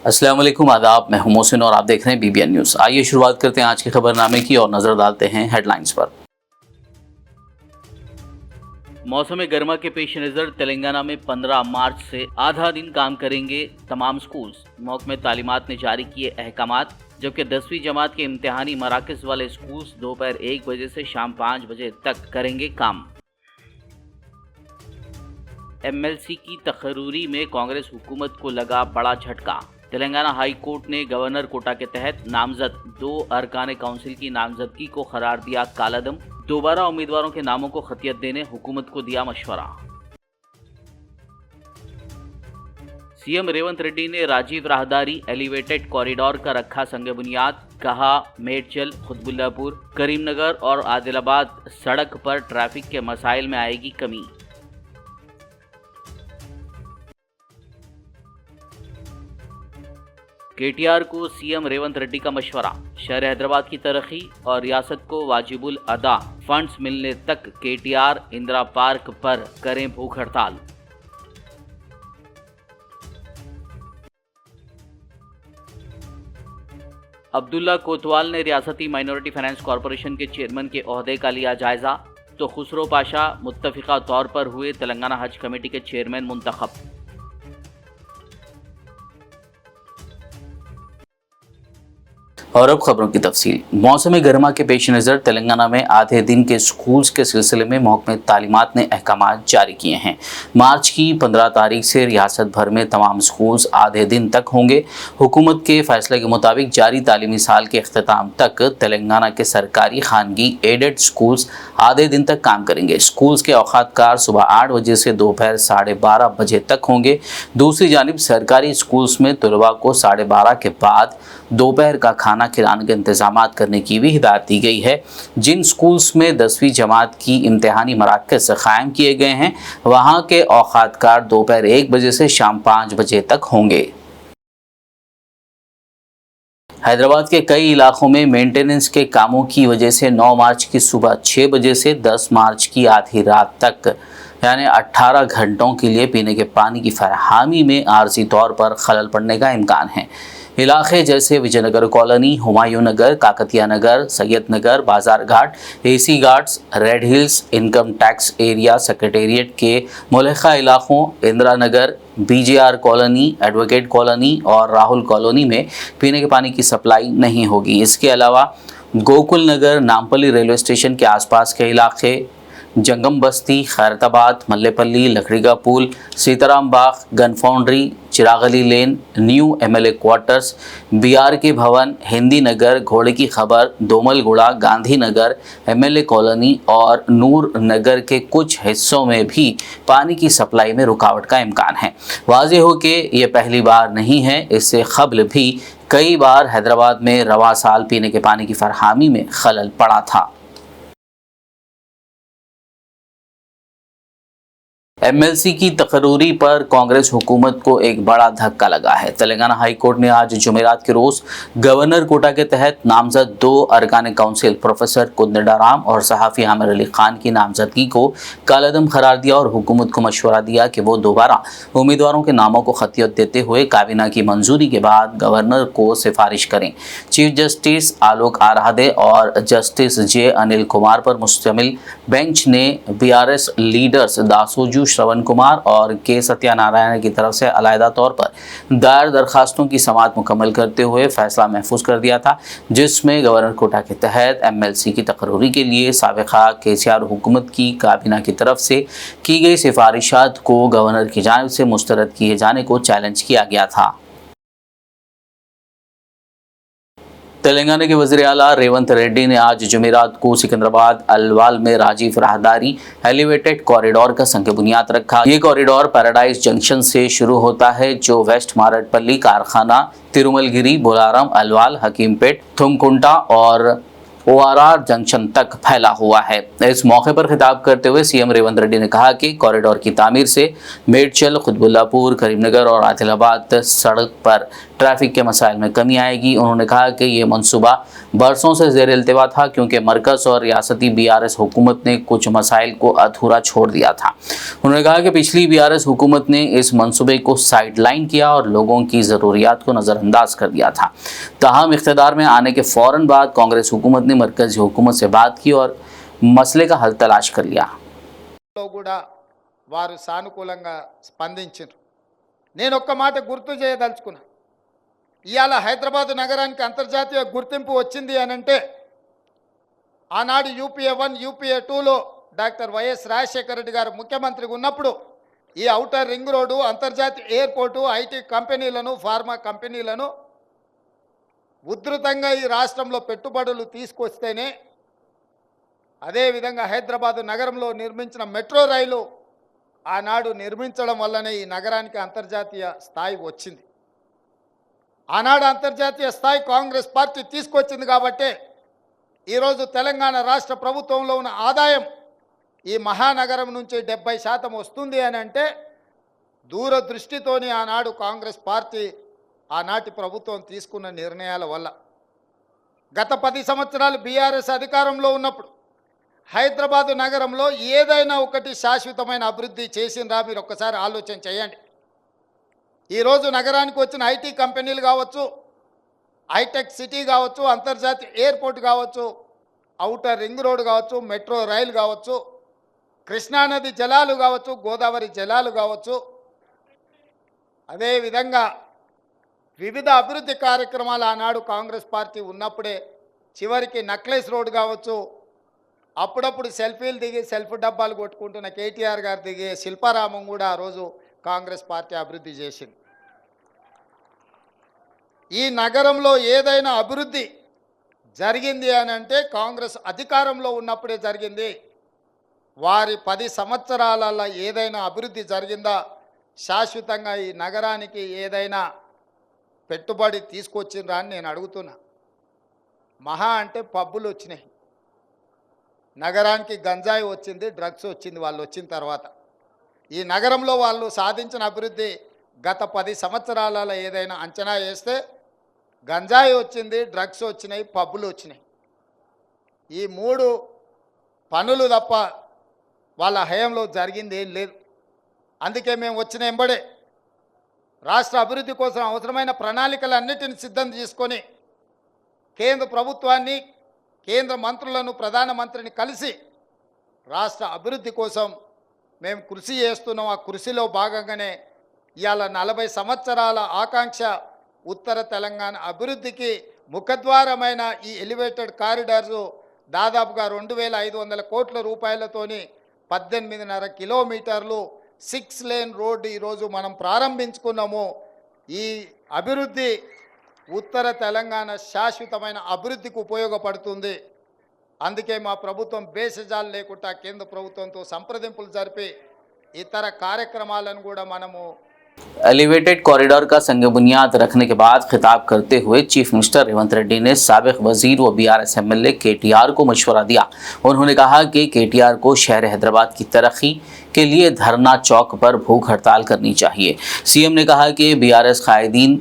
अस्सलाम वालेकुम, आदाब। मैं हूं मोहसिन और आप देख रहे हैं BBN न्यूज़। आइए शुरुआत करते हैं आज के खबरनामे की और नजर डालते हैं हेडलाइंस पर। मौसम गर्मा के पेश नज़र तेलंगाना में 15 मार्च से आधा दिन काम करेंगे तमाम स्कूल्स। महकमे तालीमात ने जारी किए अहकामात, जबकि 10वीं जमात के इम्तिहानी मराकज़ वाले स्कूल्स दोपहर 1 बजे से शाम 5 बजे तक करेंगे काम। MLC की तकरूरी में कांग्रेस हुकूमत को लगा बड़ा झटका। तेलंगाना हाई कोर्ट ने गवर्नर कोटा के तहत नामजद 2 अरकान काउंसिल की नामजदगी को करार दिया कालादम। दोबारा उम्मीदवारों के नामों को खतियत देने हुकूमत को दिया मशवरा। सीएम रेवंत रेड्डी ने राजीव राहदारी एलिवेटेड कॉरिडोर का रखा संग बुनियाद। कहा, मेडचल, खुतबुल्लापुर, करीमनगर और आदिलाबाद सड़क पर ट्रैफिक के मसाइल में आएगी कमी। KTR को सीएम रेवंत रेड्डी का मशवरा। शहर हैदराबाद की तरक्की और रियासत को वाजिबुल अदा फंड्स मिलने तक KTR इंदिरा पार्क पर करें भूख हड़ताल। अब्दुल्ला कोतवाल ने रियासती माइनॉरिटी फाइनेंस कॉरपोरेशन के चेयरमैन के ओहदे का लिया जायजा। तो खुसरो पाशा मुत्तफिका तौर पर हुए तेलंगाना हज कमेटी के चेयरमैन मुंतखब। और अब खबरों की तफसील। मौसम गर्मा के पेश नज़र तेलंगाना में आधे दिन के स्कूल्स के सिलसिले में महकमे तालीमात ने अहकामात जारी किए हैं। मार्च की 15 तारीख से रियासत भर में तमाम स्कूल्स आधे दिन तक होंगे। हुकूमत के फैसले के मुताबिक जारी तालीमी साल के अख्ताम तक तेलंगाना के सरकारी खानगी एडेड स्कूल्स आधे दिन तक काम करेंगे। स्कूल्स के औकातकार सुबह 8 बजे से दोपहर 12:30 बजे तक होंगे। दूसरी जानिब सरकारी स्कूल्स में तलबा को 12:30 के बाद दोपहर का खाना खिलाने के इंतजाम करने की भी हिदायत दी गई है। जिन स्कूल्स में 10वीं जमात की इम्तिहानी मराकज़ कायम किए गए हैं, वहाँ के औकातकार दोपहर 1 बजे से शाम 5 बजे तक होंगे। हैदराबाद के कई इलाकों में मेंटेनेंस के कामों की वजह से 9 मार्च की सुबह 6 बजे से 10 मार्च की आधी रात तक यानी 18 घंटों के लिए पीने के पानी की फराहमी में आर्जी तौर पर खलल पड़ने का इम्कान है। इलाके जैसे विजयनगर कॉलोनी, हुमायूं नगर, काकतिया नगर, सैयद नगर, बाजार घाट, AC Ghats, red hills, income tax area, secretariat के मुलहका इलाकों, Indira Nagar, BJR colony, advocate colony और राहुल कॉलोनी में पीने के पानी की सप्लाई नहीं होगी। इसके अलावा गोकुल नगर, नामपल्ली रेलवे स्टेशन के आसपास के इलाके, जंगम बस्ती, खैरताबाद, मल्लेपल्ली, लकड़ी का पुल, सीताराम बाग, गन फाउंड्री, चिरागली लेन, न्यू MLA क्वार्टर्स, BRK भवन, हिंदी नगर, घोड़े की खबर, दोमलगुड़ा, गांधी नगर, MLA कॉलोनी और नूर नगर के कुछ हिस्सों में भी पानी की सप्लाई में रुकावट का इम्कान है। वाज़ेह हो कि ये पहली बार नहीं है, इससे कबल भी कई बार हैदराबाद में रवा साल पीने के पानी की फराहमी में खलल पड़ा था। MLC की तकरूरी पर कांग्रेस हुकूमत को एक बड़ा धक्का लगा है। तेलंगाना हाई कोर्ट ने आज जुमेरात के रोज़ गवर्नर कोटा के तहत नामजद 2 अरकान काउंसिल प्रोफेसर कोदंडाराम और सहाफ़ी आमिर अली खान की नामजदगी को कालादम करार दिया और हुकूमत को मशवरा दिया कि वो दोबारा उम्मीदवारों के नामों को खतियत देते हुए काबीना की मंजूरी के बाद गवर्नर को सिफारिश करें। चीफ जस्टिस आलोक आराधे और जस्टिस J अनिल कुमार पर मुश्तमिल बेंच ने BRS लीडर्स दासोजू श्रवण कुमार और K सत्यानारायण की तरफ से अलहदा तौर पर दायर दरखास्तों की समाअत मुकम्मल करते हुए फैसला महफूज कर दिया था, जिसमें गवर्नर कोटा के तहत MLC की तकरूरी के लिए साबिका KCR हुकूमत की काबीना की तरफ से की गई सिफारिशात को गवर्नर की जानिब से मुस्तरद किए जाने को चैलेंज किया गया था। तेलंगाना के वज़ीर आला रेवंत रेड्डी ने आज जुमेरात को सिकंदराबाद अलवाल में राजीव राहदारी एलिवेटेड कॉरिडोर का संग बुनियाद रखा। ये कॉरिडोर पैराडाइज जंक्शन से शुरू होता है, जो वेस्ट मारडपल्ली, कारखाना, तिरुमलगिरी, बोलारम, अलवाल, हकीमपेट, थुमकुंटा और ORR जंक्शन तक फैला हुआ है। इस मौके पर खिताब करते हुए सीएम रेवंत रेड्डी ने कहा कि कॉरिडोर की तामीर से मेडचल, कुतुबुल्लापुर, करीमनगर और आदिलाबाद सड़क पर ट्रैफिक के मसाइल में कमी आएगी। उन्होंने कहा कि ये मंसूबा बरसों से ज़ेर इल्तिवा था, क्योंकि मरकज़ और रियासती BRS हुकूमत ने कुछ मसाइल को अधूरा छोड़ दिया था। उन्होंने कहा कि पिछली BRS हुकूमत ने इस मंसूबे को साइडलाइन किया और लोगों की ज़रूरियात को नज़रअंदाज कर दिया था। ताहम इख्तियार में आने के फ़ौरन बाद कांग्रेस हुकूमत ने मरकज़ी हुकूमत से बात की और मसले का हल तलाश कर लिया। వారు సానుకూలంగా స్పందించారు। నేను ఒక్క మాట గుర్తు చేయదలుచుకున్నా, ఇవాళ హైదరాబాద్ నగరానికి అంతర్జాతీయ గుర్తింపు వచ్చింది అని అంటే ఆనాడు UPA 1 UPA 2లో డాక్టర్ వైఎస్ రాజశేఖర రెడ్డి గారు ముఖ్యమంత్రిగా ఉన్నప్పుడు ఈ ఔటర్ రింగ్ రోడ్డు, అంతర్జాతీయ ఎయిర్పోర్టు, IT కంపెనీలను, ఫార్మా కంపెనీలను ఉధృతంగా ఈ రాష్ట్రంలో పెట్టుబడులు తీసుకొస్తేనే, అదేవిధంగా హైదరాబాద్ నగరంలో నిర్మించిన మెట్రో రైలు ఆనాడు నిర్మించడం వల్లనే ఈ నగరానికి అంతర్జాతీయ స్థాయి వచ్చింది। ఆనాడు అంతర్జాతీయ స్థాయి కాంగ్రెస్ పార్టీ తీసుకొచ్చింది కాబట్టి ఈరోజు తెలంగాణ రాష్ట్ర ప్రభుత్వంలో ఉన్న ఆదాయం ఈ మహానగరం నుంచి 70% వస్తుంది అని అంటే దూరదృష్టితోని ఆనాడు కాంగ్రెస్ పార్టీ ఆనాటి ప్రభుత్వం తీసుకున్న నిర్ణయాల వల్ల। గత 10 సంవత్సరాలు BRS అధికారంలో ఉన్నప్పుడు హైదరాబాద్ నగరంలో ఏదైనా ఒకటి శాశ్వతమైన అభివృద్ధి చేసిండ్రా? మీరు ఒక్కసారి ఆలోచన చేయండి। ఈరోజు నగరానికి వచ్చిన IT కంపెనీలు కావచ్చు, హైటెక్ సిటీ కావచ్చు, అంతర్జాతీయ ఎయిర్పోర్ట్ కావచ్చు, ఔటర్ రింగ్ రోడ్ కావచ్చు, మెట్రో రైలు కావచ్చు, కృష్ణానది జలాలు కావచ్చు, గోదావరి జలాలు కావచ్చు, అదేవిధంగా వివిధ అభివృద్ధి కార్యక్రమాలు ఆనాడు కాంగ్రెస్ పార్టీ ఉన్నప్పుడే, చివరికి నక్లెస్ రోడ్ కావచ్చు, అప్పుడప్పుడు సెల్ఫీలు దిగి సెల్ఫ్ డబ్బాలు కొట్టుకుంటున్న KTR గారు దిగే శిల్పారామం కూడా ఆ రోజు కాంగ్రెస్ పార్టీ అభివృద్ధి చేసింది। ఈ నగరంలో ఏదైనా అభివృద్ధి జరిగింది అని అంటే కాంగ్రెస్ అధికారంలో ఉన్నప్పుడే జరిగింది। వారి 10 సంవత్సరాలలో ఏదైనా అభివృద్ధి జరిగిందా? శాశ్వతంగా ఈ నగరానికి ఏదైనా పెట్టుబడి తీసుకొచ్చిండ్రా అని నేను అడుగుతున్నా। మహా అంటే పబ్బులు వచ్చినాయి, నగరానికి గంజాయి వచ్చింది, డ్రగ్స్ వచ్చింది వాళ్ళు వచ్చిన తర్వాత। ఈ నగరంలో వాళ్ళు సాధించిన అభివృద్ధి గత 10 సంవత్సరాలలో ఏదైనా అంచనా వేస్తే గంజాయి వచ్చింది, డ్రగ్స్ వచ్చినాయి, పబ్బులు వచ్చినాయి। ఈ 3 పనులు తప్ప వాళ్ళ హయాంలో జరిగింది ఏం లేదు। అందుకే మేము వచ్చిన ఎంబడే రాష్ట్ర అభివృద్ధి కోసం అవసరమైన ప్రణాళికలన్నిటిని సిద్ధం చేసుకొని కేంద్ర ప్రభుత్వాన్ని, కేంద్ర మంత్రులను, ప్రధానమంత్రిని కలిసి రాష్ట్ర అభివృద్ధి కోసం మేము కృషి చేస్తున్నాం। ఆ కృషిలో భాగంగానే ఇవాళ 40 సంవత్సరాల ఆకాంక్ష ఉత్తర తెలంగాణ అభివృద్ధికి ముఖద్వారమైన ఈ ఎలివేటెడ్ కారిడార్స్ దాదాపుగా 2500 కోట్ల రూపాయలతోని 18.5 కిలోమీటర్లు 6 లేన్ రోడ్డు ఈరోజు మనం ప్రారంభించుకున్నాము। ఈ అభివృద్ధి ఉత్తర తెలంగాణ శాశ్వతమైన అభివృద్ధికి ఉపయోగపడుతుంది। అందుకే మా ప్రభుత్వం బేసిజాలు లేకుండా కేంద్ర ప్రభుత్వంతో సంప్రదింపులు జరిపి ఇతర కార్యక్రమాలను కూడా మనము एलिवेटेड कॉरिडोर का संग बुनियाद रखने के बाद खिताब करते हुए चीफ मिनिस्टर रेवंत रेड्डी ने साबिक वजीर व BRS MLA KTR को मशवरा दिया। उन्होंने कहा कि KTR को शहर हैदराबाद की तरक्की के लिए धरना चौक पर भूख हड़ताल करनी चाहिए। CM ने कहा कि BRS कायदीन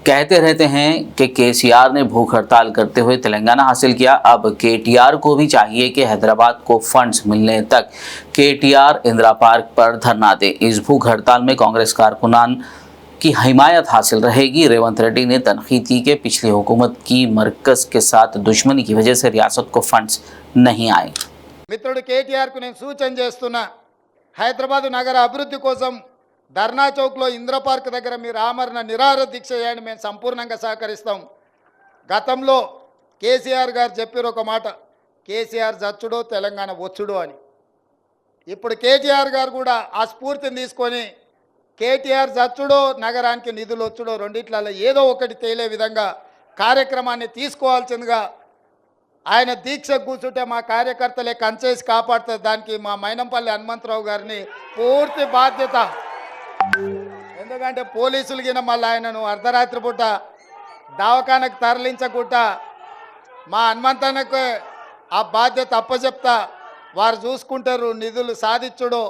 कहते रहते हैं कि KCR ने भूख हड़ताल करते हुए तेलंगाना हासिल किया। अब KTR को भी चाहिए कि हैदराबाद को फंड्स मिलने तक KTR इंदिरा पार्क पर धरना दे। इस भूख हड़ताल में कांग्रेस कारकुनान की हिमायत हासिल रहेगी। रेवंत रेड्डी ने तनकीद की कि पिछली हुकूमत की मरकज़ के साथ दुश्मनी की वजह से रियासत को फंड्स नहीं आए। మిత్రుడు KTR కు నేను సూచన చేస్తున్నా, హైదరాబాద్ నగర అభివృద్ధి కోసం ధర్నా చౌక్లో ఇందిరా పార్క్ దగ్గర మీరు ఆమరణ నిరాహార దీక్ష చేయండి, మేము సంపూర్ణంగా సహకరిస్తాం। గతంలో KCR గారు చెప్పారు ఒక మాట, KCR చచ్చుడో తెలంగాణ వచ్చుడో అని। ఇప్పుడు KTR గారు కూడా ఆ స్ఫూర్తిని తీసుకొని KTR చచ్చుడో నగరానికి నిధులు వచ్చుడో రెండిట్లలో ఏదో ఒకటి తేలే విధంగా కార్యక్రమాన్ని తీసుకోవాల్సిందిగా ఆయన దీక్ష కూర్చుంటే మా కార్యకర్తలే కంచేసి కాపాడుతుంది। దానికి మా మైనంపల్లి హనుమంతరావు గారిని పూర్తి బాధ్యత, ఎందుకంటే పోలీసులు గిన మళ్ళీ ఆయనను అర్ధరాత్రి పూట దవాఖానకు తరలించకుండా మా హనుమంతన్నకు ఆ బాధ్యత అప్పచెప్తా. వారు చూసుకుంటారు, నిధులు సాధించుడో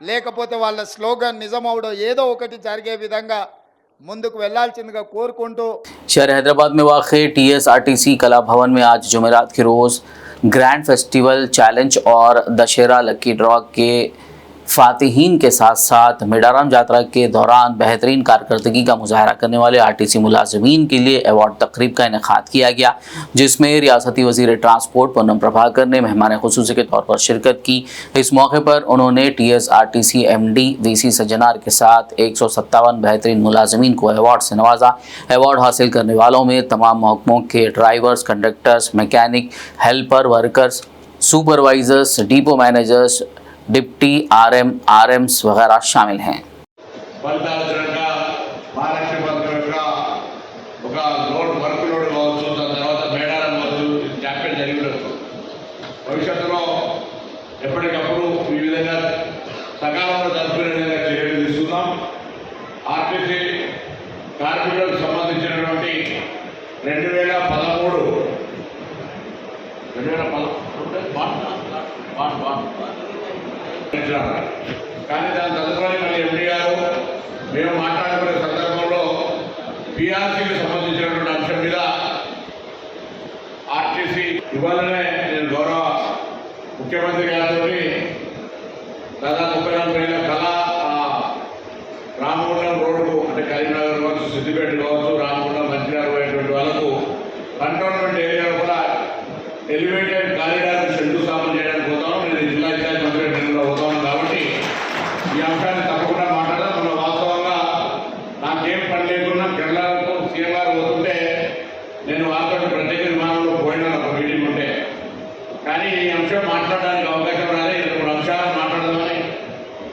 లేకపోతే వాళ్ళ స్లోగన్ నిజమవుడో ఏదో ఒకటి జరిగే విధంగా ముందుకు వెళ్ళాల్సిందిగా కోరుకుంటూ शहर हैदराबाद में वाक़ TSRTC कला भवन में आज जुमेरात के रोज़ ग्रैंड फेस्टिवल चैलेंज और दशहरा लकी ड्रॉ के फातिहीन के साथ साथ मेडाराम यात्रा के दौरान बेहतरीन कारकर्दगी का मुजाहरा करने वाले RTC मुलाजमीन के लिए अवार्ड तकरीब का इनेकाद किया गया, जिसमें रियासती वज़ीर ट्रांसपोर्ट पूनम प्रभाकर ने मेहमान खुसूसी के तौर पर शिरकत की। इस मौके पर उन्होंने TSRTC MD VC सज्जनार के साथ 157 बेहतरीन मुलाजमीन को अवार्ड से नवाजा। अवार्ड हासिल करने वालों में तमाम महकमों के drivers, conductors, mechanic, helper, workers, supervisors, depot managers, deputy RM, RMs वगैरह शामिल हैं। ఫలితాలుగా పారదర్శకంగా ఒక వర్క్ లోడ్ కావచ్చు, దాని తర్వాత మేడారం కావచ్చు, క్యాంపెయిన్ జరిగి ఉండొచ్చు. భవిష్యత్తులో ఎప్పటికప్పుడు ఈ విధంగా సకాలంలో జరుపుకునే విధంగా చర్యలు తీసుకుందాం. ఆర్టీసీ కార్మికులకు సంబంధించినటువంటి 2013 కానీ దాని తదుపరి మళ్ళీ ఎంపీ గారు మేము మాట్లాడుకునే సందర్భంలో PRCకి సంబంధించినటువంటి అంశం మీద ఆర్టీసీ ఇవ్వాలనే నేను గౌరవ ముఖ్యమంత్రి గారితో దాదాపు 34 కళ రామగుండం రోడ్డుకు అంటే కరీంనగర్ కావచ్చు, సిద్దిపేట కావచ్చు, రామగుండం మంచిర్యాల పోయేటువంటి వాళ్ళకు కంటోన్మెంట్ ఏరియా కూడా ఎలివేటెడ్ కారిడార్ శంకుస్థాపన చేయడానికి పోతాను. నేను జిల్లా ఇన్ఛార్జ్ మంత్రి ఢిల్లీలో పోతాను కాబట్టి ఈ అంశాన్ని తప్పకుండా మాట్లాడదాం. మన వాస్తవంగా నాకేం పని లేకున్నా కేరళకు సీఎం గారు పోతుంటే నేను వారితో ప్రత్యేక విమానంలో పోయినాను, ఒక మీటింగ్ ఉంటే. కానీ ఈ అంశం మాట్లాడడానికి అవకాశం రాలేదు. 2 అంశాలు మాట్లాడదామని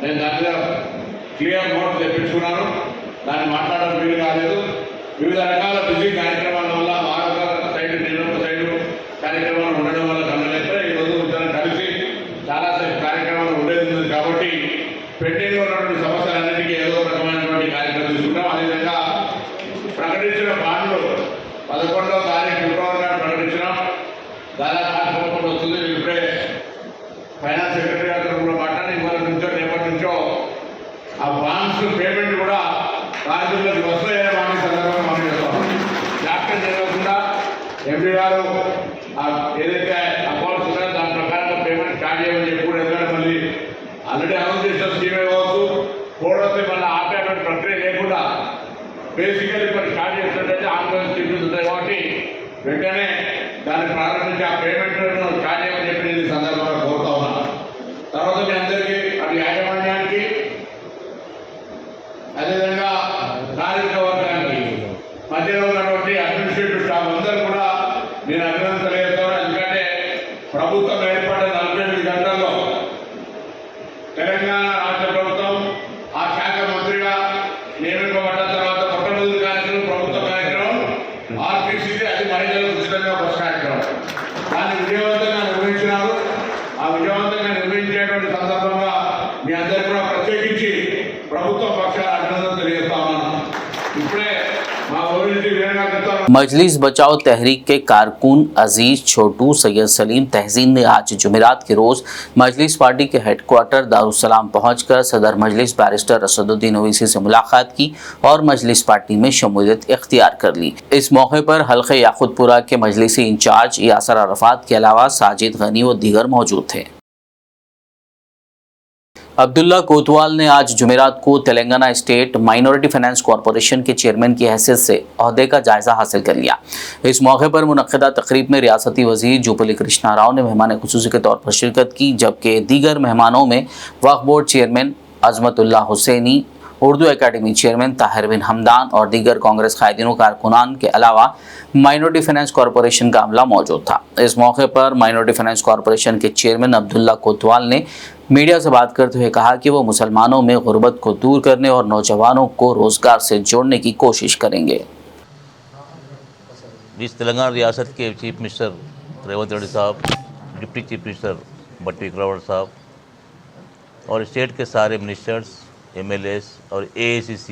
నేను దాని మీద క్లియర్ నోట్ తెప్పించుకున్నాను. దాన్ని మాట్లాడడం వీలు కాలేదు. వివిధ రకాల బిజీ కార్యక్రమాల వల్ల భారత సైడ్ నేను సైడు కార్యక్రమాలు ఉండడం వల్ల కనలేక ఈరోజు ఇద్దరం కలిసి చాలాసేపు కార్యక్రమాలు ఉండేది కాబట్టి పెండింగ్లో ఉన్నటువంటి సమస్యలన్నింటికీ ఏదో రకమైనటువంటి కార్యక్రమం తీసుకుంటాం. అదేవిధంగా ప్రకటించిన బాండ్లు 11వ తారీఖు ఫిబ్రవరి నాడు ప్రకటించినాం. దాదాపు కార్యక్రమం వస్తుంది. ఇప్పుడే ఫైనాన్స్ సెక్రటరీ గారితో కూడా మాట్లాడి ఇవాళ నుంచో రేపటి నుంచో ఆ బాండ్స్ పేమెంట్ కూడా రాజులకు వస్తాయనే మాట సందర్భంగా మనం చేస్తాం. జాగ్రత్త జరగకుండా ఎంపీ గారు ఏదైతే అకౌంట్స్ ఉన్నాయో దాని ప్రకారంగా పేమెంట్ స్టార్ట్ చేయమని చెప్పి కూడా ఎందుకంటే మళ్ళీ ఆల్రెడీ అనౌన్స్ చేసిన స్కీమే కావచ్చు, కోడ్ వస్తే మళ్ళీ ఆపేటువంటి ప్రక్రియ లేకుండా బేసికలీ మరి స్టార్ట్ చేసినట్టయితే ఆన్లైన్ స్కీమ్స్ ఉంటాయి కాబట్టి వెంటనే దాన్ని ప్రారంభించి ఆ పేమెంట్లను స్టార్ట్ చేయమని చెప్పి నేను ఈ సందర్భంగా కోరుతా ఉన్నాను. తర్వాత మీ అందరికీ అది యాజమాన్యానికి అదేవిధంగా కార్మిక వర్గానికి మధ్యలో ఉన్నటువంటి అడ్మినిస్ట్రేటివ్ స్టాఫ్ అందరూ కూడా నేను అభినందన తెలియజేస్తాను. ఎందుకంటే ప్రభుత్వం ఏర్పడ్డ 48 గంటల్లో తెలంగాణ రాష్ట్ర ప్రభుత్వం ఆ శాఖ మంత్రిగా నియమింపబడ్డ తర్వాత మొట్టమొదటి కార్యక్రమం ప్రభుత్వ కార్యక్రమం ఆర్టీసీకి, అది మహిళలకు ఉచితంగా బస్ కార్యక్రమం. దాన్ని విజయవంతంగా నిర్వహించినారు. ఆ విజయవంతంగా నిర్వహించేటువంటి సందర్భంగా మీ అందరూ కూడా ప్రత్యేకించి ప్రభుత్వ పక్షాల అభినందన తెలియజేస్తా ఉన్నాను. ఇప్పుడే మా ఓవైసీ వీరంగా చెప్తాను. मजलिस बचाओ तहरीक के कारकुन अजीज छोटू सैयद सलीम तहसीन ने आज जुमेरात के रोज़ मजलिस पार्टी के हेडक्वार्टर दारुसलाम पहुंचकर सदर मजलिस बैरिस्टर असदुद्दीन ओवैसी से मुलाकात की और मजलिस पार्टी में शमूलियत इख्तियार कर ली। इस मौके पर हल्के याकुतपुरा के मजलिसी इंचार्ज यासर अरफात के अलावा साजिद गनी व दीगर मौजूद थे। अब्दुल्ला कोतवाल ने आज जुमेरात को Telangana state minority finance corporation के चेयरमैन की हैसियत से ओहदे का जायजा हासिल कर लिया। इस मौके पर मुनक्किदा तकरीब में रियासती वजीर जुबली कृष्णा राव ने मेहमान खुसूसी के तौर पर शिरकत की, जबकि दीगर मेहमानों में Waqf board chairman Azmatullah Hussaini, Urdu academy chairman Tahir bin Hamdan और दीगर कांग्रेस कायदीनों कारकुनान के अलावा माइनॉरिटी फाइनेंस कॉरपोरेशन का अमला मौजूद था। इस मौके पर माइनॉरिटी फाइनेंस कॉरपोरेशन के चेयरमैन अब्दुल्ला कोतवाल ने मीडिया से बात करते हुए कहा कि वो मुसलमानों में गुर्बत को दूर करने और नौजवानों को रोजगार से जोड़ने की कोशिश करेंगे। इस तेलंगाना रियासत के चीफ मिनिस्टर रेवंत रेड्डी साहब, डिप्टी चीफ मिनिस्टर बट्टी विक्रमार्का साहब और स्टेट के सारे मिनिस्टर्स, MLAs और AICC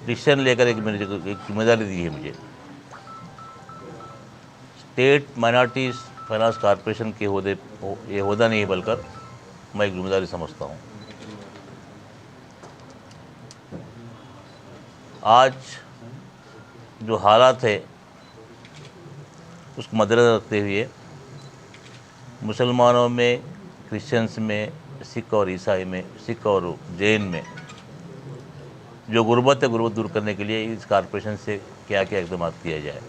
डिसीजन लेकर एक जिम्मेदारी दी है मुझे स्टेट माइनॉरिटीज़ फाइनेंस कॉरपोरेशन के ये होदा नहीं बल्कि मैं एक जिम्मेदारी समझता हूँ। आज जो हालात है उसको मद्देनज़र रखते हुए मुसलमानों में, क्रिश्चियंस में, सिख और ईसाई में, सिख और जैन में जो गुर्बत है, गुर्बत दूर करने के लिए इस कॉरपोरेशन से क्या क्या इक़दाम किया जाए।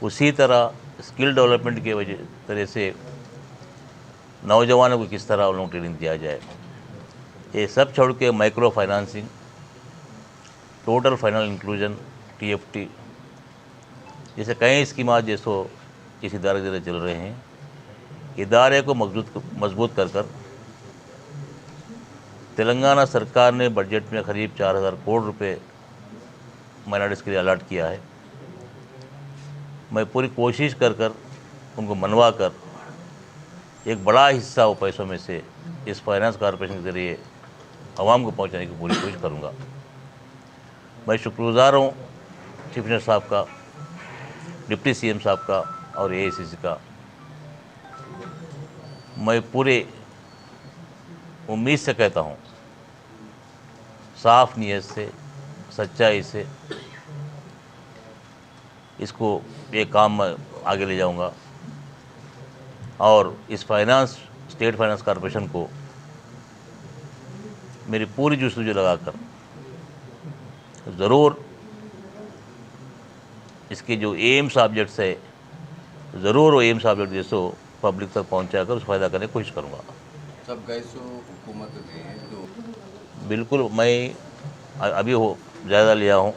उसी तरह स्किल डेवलपमेंट की तरह से नौजवानों को किस तरह उन लोगों को ट्रेनिंग दिया जाए, ये सब छोड़ के micro financing, total final inclusion, TFT जैसे कई स्कीमात जैसो इस इदारे के चल रहे हैं। इदारे को मजबूत कर तेलंगाना सरकार ने बजट में करीब 4000 करोड़ रुपए माइनॉरिटीज़ के लिए अलॉट किया है। मैं पूरी कोशिश कर उनको मनवा कर एक बड़ा हिस्सा वो पैसों में से इस फाइनेंस कॉरपोरेशन के ज़रिए आवाम को पहुंचाने की पूरी कोशिश करूंगा। मैं शुक्रगुजार हूँ चीफ मिनिस्टर साहब का, डिप्टी CM साहब का और AICC का। मैं पूरे उम्मीद से कहता हूँ, साफ नीयत से, सच्चाई से इसको ये काम मैं आगे ले जाऊंगा और इस स्टेट फाइनेंस कॉरपोरेशन को मेरी पूरी जुस्तजू लगाकर ज़रूर इसके जो एम्स ऑब्जेक्ट्स है, ज़रूर वो एम्स ऑब्जेक्ट जैसो पब्लिक तक पहुंचा कर उसको फ़ायदा करने की कोशिश करूँगा। सब गए सो हुकूमत में तो बिल्कुल मैं अभी ज़्यादा लिया हूँ।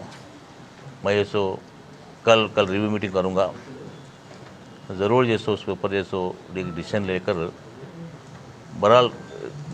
मैं जैसो कल रिव्यू मीटिंग करूँगा, ज़रूर जैसो उसके ऊपर जैसो डिसीजन लेकर बहरहाल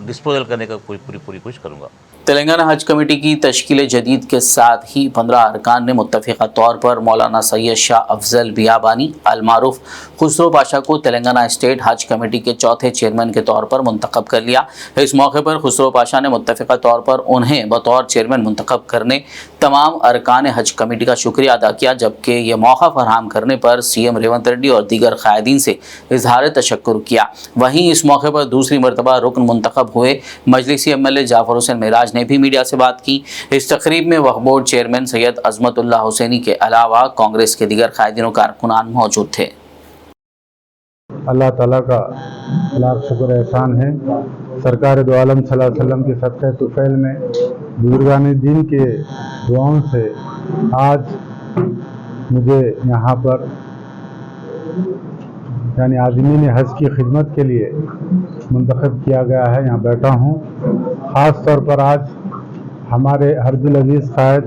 डिस्पोजल करने का पूरी कोशिश करूँगा। तेलंगाना हज कमेटी की तश्कील जदीद के साथ ही 15 अरकान ने मुत्तफ़िक़ा तौर पर मौलाना सैयद शाह अफजल बियाबानी अलमारूफ खुसरो पाशा को तेलंगाना स्टेट हज कमेटी के चौथे चेयरमैन के तौर पर मुंतखब कर लिया। इस मौके पर खुसरो पाशा ने मुत्तफ़िक़ा तौर पर उन्हें बतौर चेयरमैन मुंतखब करने तमाम अरकान हज कमेटी का शुक्रिया अदा किया, जबकि ये मौका फराहम करने पर CM रेवंत रेड्डी और दीगर कायदीन से इजहार तशक्कुर किया। वहीं इस मौके पर दूसरी मरतबा रुकन मुंतखब हुए मजलिसी MLA जाफर हुसैन मेराज ने भी मीडिया से बात की। इस तकरीब में वक्फ बोर्ड चेयरमैन सैयद अजमतुल्लाह हुसैनी के अलावा कांग्रेस के दीगर कायदीन कारकुनान मौजूद थे। अल्लाह ताला का लाख शुक्र एहसान है, सरकार दो आलम सल्लल्लाहु अलैहि वसल्लम के सदक़े तुफ़ैल में बुजुर्गान दीन के दुआओं से आज मुझे यहाँ पर यानी आज़मीन हज की खिदमत के लिए मुंतखब किया गया है। यहाँ बैठा हूँ। ख़ास तौर पर आज हमारे हरदिल अजीज़ कायद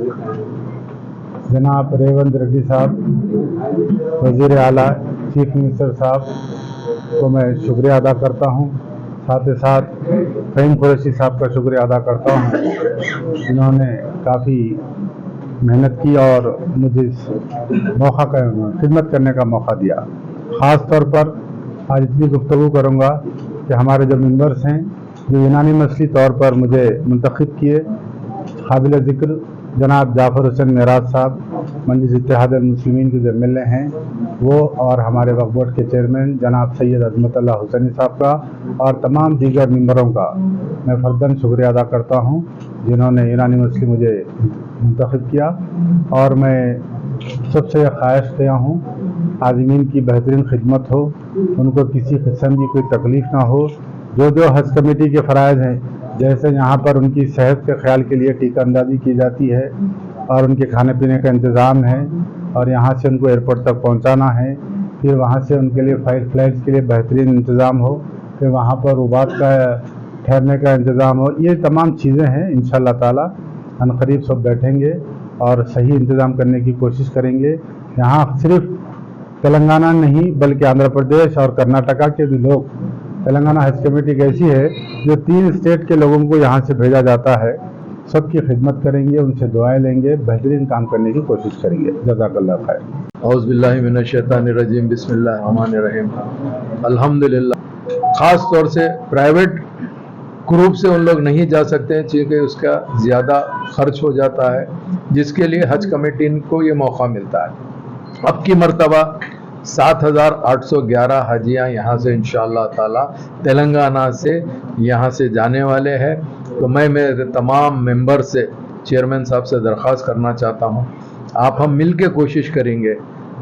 जनाब रेवंत रेड्डी साहब, वज़ीर आला चीफ मिनिस्टर साहब को मैं शुक्रिया अदा करता हूँ। साथ ही साथ फ़हीम कुरैशी साहब का शुक्रिया अदा करता हूँ, जिन्होंने काफ़ी मेहनत की और मुझे इस मौका का खिदमत करने का मौका दिया। ख़ास तौर पर आज इतनी गुफ्तगू करूँगा कि हमारे जो मेंबर्स हैं जो यूनानी मसली तौर पर मुझे मुंतखब किए, काबिल ज़िक्र जनाब जाफर हुसैन मेराज साहब मजलिस इत्तेहाद मुस्लिमीन के जो MLA हैं वो, और हमारे वक्फ बोर्ड के चेयरमैन जनाब सैयद अजमतुल्लाह हुसैनी साहब का और तमाम दीगर मेंबरों का मैं फ़र्दन शुक्रिया अदा करता हूँ, जिन्होंने यूनानी मसली मुझे मुंतखब किया। और मैं सबसे ख्वाहिश किया हूँ आज़मीन की बेहतरीन खिदमत हो, उनको किसी किस्म की कोई तकलीफ़ ना हो। जो हज कमेटी के फ़राइज़ हैं, जैसे यहाँ पर उनकी सेहत के ख्याल के लिए टीका अंदाज़ी की जाती है और उनके खाने पीने का इंतज़ाम है, और यहाँ से उनको एयरपोर्ट तक पहुँचाना है, फिर वहाँ से उनके लिए फ्लाइट्स के लिए बेहतरीन इंतज़ाम हो, फिर वहाँ पर रुबात का ठहरने का इंतज़ाम हो। ये तमाम चीज़ें हैं। इंशाअल्लाह ताला अनक़रीब सब बैठेंगे और सही इंतज़ाम करने की कोशिश करेंगे। यहाँ सिर्फ तेलंगाना नहीं बल्कि आंध्र प्रदेश और कर्नाटका के भी लोग, तेलंगाना हज कमेटी एक ऐसी है जो 3 स्टेट के लोगों को यहाँ से भेजा जाता है, सबकी खिदमत करेंगे, उनसे दुआएं लेंगे, बेहतरीन काम करने की कोशिश करेंगे। जज़ाकल्लाह खैर। औज़ु बिल्लाहि मिनश शैतानिर रजीम, बिस्मिल्लाहिर रहमानिर रहीम। अल्हम्दुलिल्लाह। ख़ास तौर से प्राइवेट ग्रुप से उन लोग नहीं जा सकते हैं क्योंकि उसका ज़्यादा खर्च हो जाता है, जिसके लिए हज कमेटी को ये मौका मिलता है। अब की मर्तबा 7,811 हाजियाँ यहाँ से इंशाअल्लाह ताला तेलंगाना से यहाँ से जाने वाले हैं। तो मैं मेरे तमाम मेंबर से, चेयरमैन साहब से दरख्वास्त करना चाहता हूँ, आप हम मिल के कोशिश करेंगे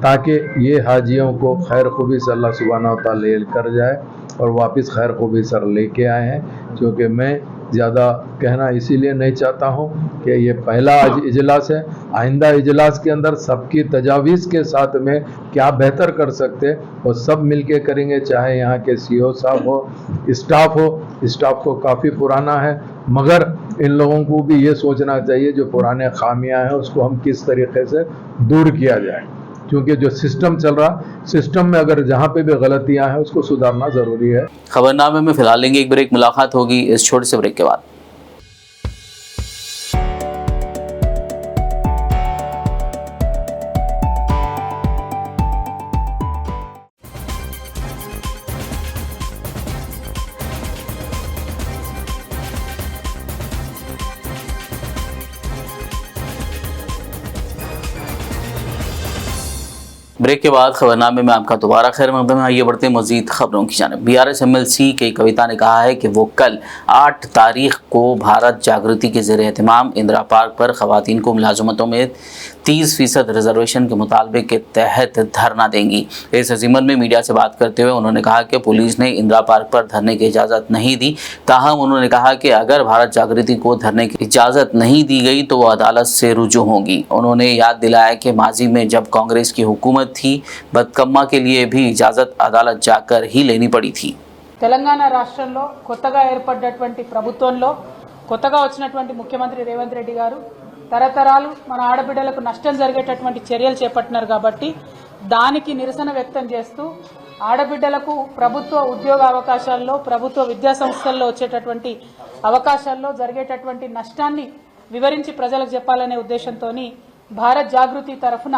ताकि ये हाजियों को खैर खूबी से अल्लाह सुब्हानहू व तआला ले कर जाए और वापस खैर खूबी सर लेके आए हैं। क्योंकि मैं ज़्यादा कहना इसीलिए नहीं चाहता हूँ कि ये पहला आज इजलास है, आइंदा इजलास के अंदर सबकी तजावीज़ के साथ में क्या बेहतर कर सकते वो सब मिल के करेंगे। चाहे यहाँ के CEO साहब हो, स्टाफ को काफ़ी पुराना है, मगर इन लोगों को भी ये सोचना चाहिए जो पुराने खामियां हैं उसको हम किस तरीके से दूर किया जाए। क्योंकि जो सिस्टम चल रहा, सिस्टम में अगर जहाँ पे भी गलतियां हैं उसको सुधारना ज़रूरी है। खबरनामे में फिलहाल लेंगे एक ब्रेक, मुलाकात होगी इस छोटे से ब्रेक के बाद। ब्रेक के बाद खबरनामे में आपका दोबारा खैर मकदम है। आइए बढ़ते हैं मजीद खबरों की जानिब। BRS MLC के कविता ने कहा है कि वो कल 8 तारीख को भारत जागृति के ज़रिए एहतमाम इंदिरा पार्क पर ख़वातीन को मुलाजमतों में 30% रिजर्वेशन के मुतालबे के तहत धरना देंगी। इस ज़िमन में मीडिया से बात करते हुए उन्होंने कहा कि पुलिस ने इंदिरा पार्क पर धरने की इजाज़त नहीं दी। ताहम उन्होंने कहा कि अगर भारत जागृति को धरने की इजाज़त नहीं दी गई तो वो अदालत से रुजू होंगी। उन्होंने याद दिलाया कि माजी में जब कांग्रेस की हुकूमत थी, बदकम्मा के लिए भी इजाज़त अदालत जाकर ही लेनी पड़ी थी। తెలంగాణ రాష్ట్రంలో కొత్తగా ఏర్పడ్డటువంటి ప్రభుత్వంలో కొత్తగా వచ్చినటువంటి ముఖ్యమంత్రి రేవంత్ రెడ్డి గారు తరతరాలు మన ఆడబిడ్డలకు నష్టం జరిగేటటువంటి చర్యలు చేపట్టినారు కాబట్టి దానికి నిరసన వ్యక్తం చేస్తూ ఆడబిడ్డలకు ప్రభుత్వ ఉద్యోగ అవకాశాల్లో, ప్రభుత్వ విద్యా సంస్థల్లో వచ్చేటటువంటి అవకాశాల్లో జరిగేటటువంటి నష్టాన్ని వివరించి ప్రజలకు చెప్పాలనే ఉద్దేశంతోని భారత్ జాగృతి తరఫున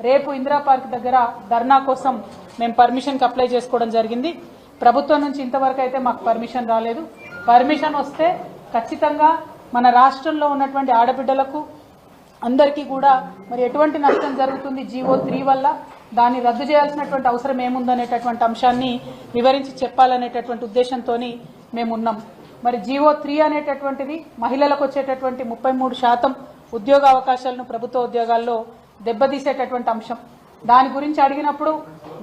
రేపు ఇందిరా పార్క్ దగ్గర ధర్నా కోసం మేము పర్మిషన్కి అప్లై చేసుకోవడం జరిగింది. ప్రభుత్వం నుంచి ఇంతవరకు అయితే మాకు పర్మిషన్ రాలేదు. పర్మిషన్ వస్తే ఖచ్చితంగా మన రాష్ట్రంలో ఉన్నటువంటి ఆడబిడ్డలకు అందరికీ కూడా మరి ఎటువంటి నష్టం జరుగుతుంది GO 3 వల్ల, దాన్ని రద్దు చేయాల్సినటువంటి అవసరం ఏముందనేటటువంటి అంశాన్ని వివరించి చెప్పాలనేటటువంటి ఉద్దేశంతో మేమున్నాం. మరి GO 3 అనేటటువంటిది మహిళలకు వచ్చేటటువంటి 33% ఉద్యోగ అవకాశాలను ప్రభుత్వ ఉద్యోగాల్లో దెబ్బతీసేటటువంటి అంశం. దాని గురించి అడిగినప్పుడు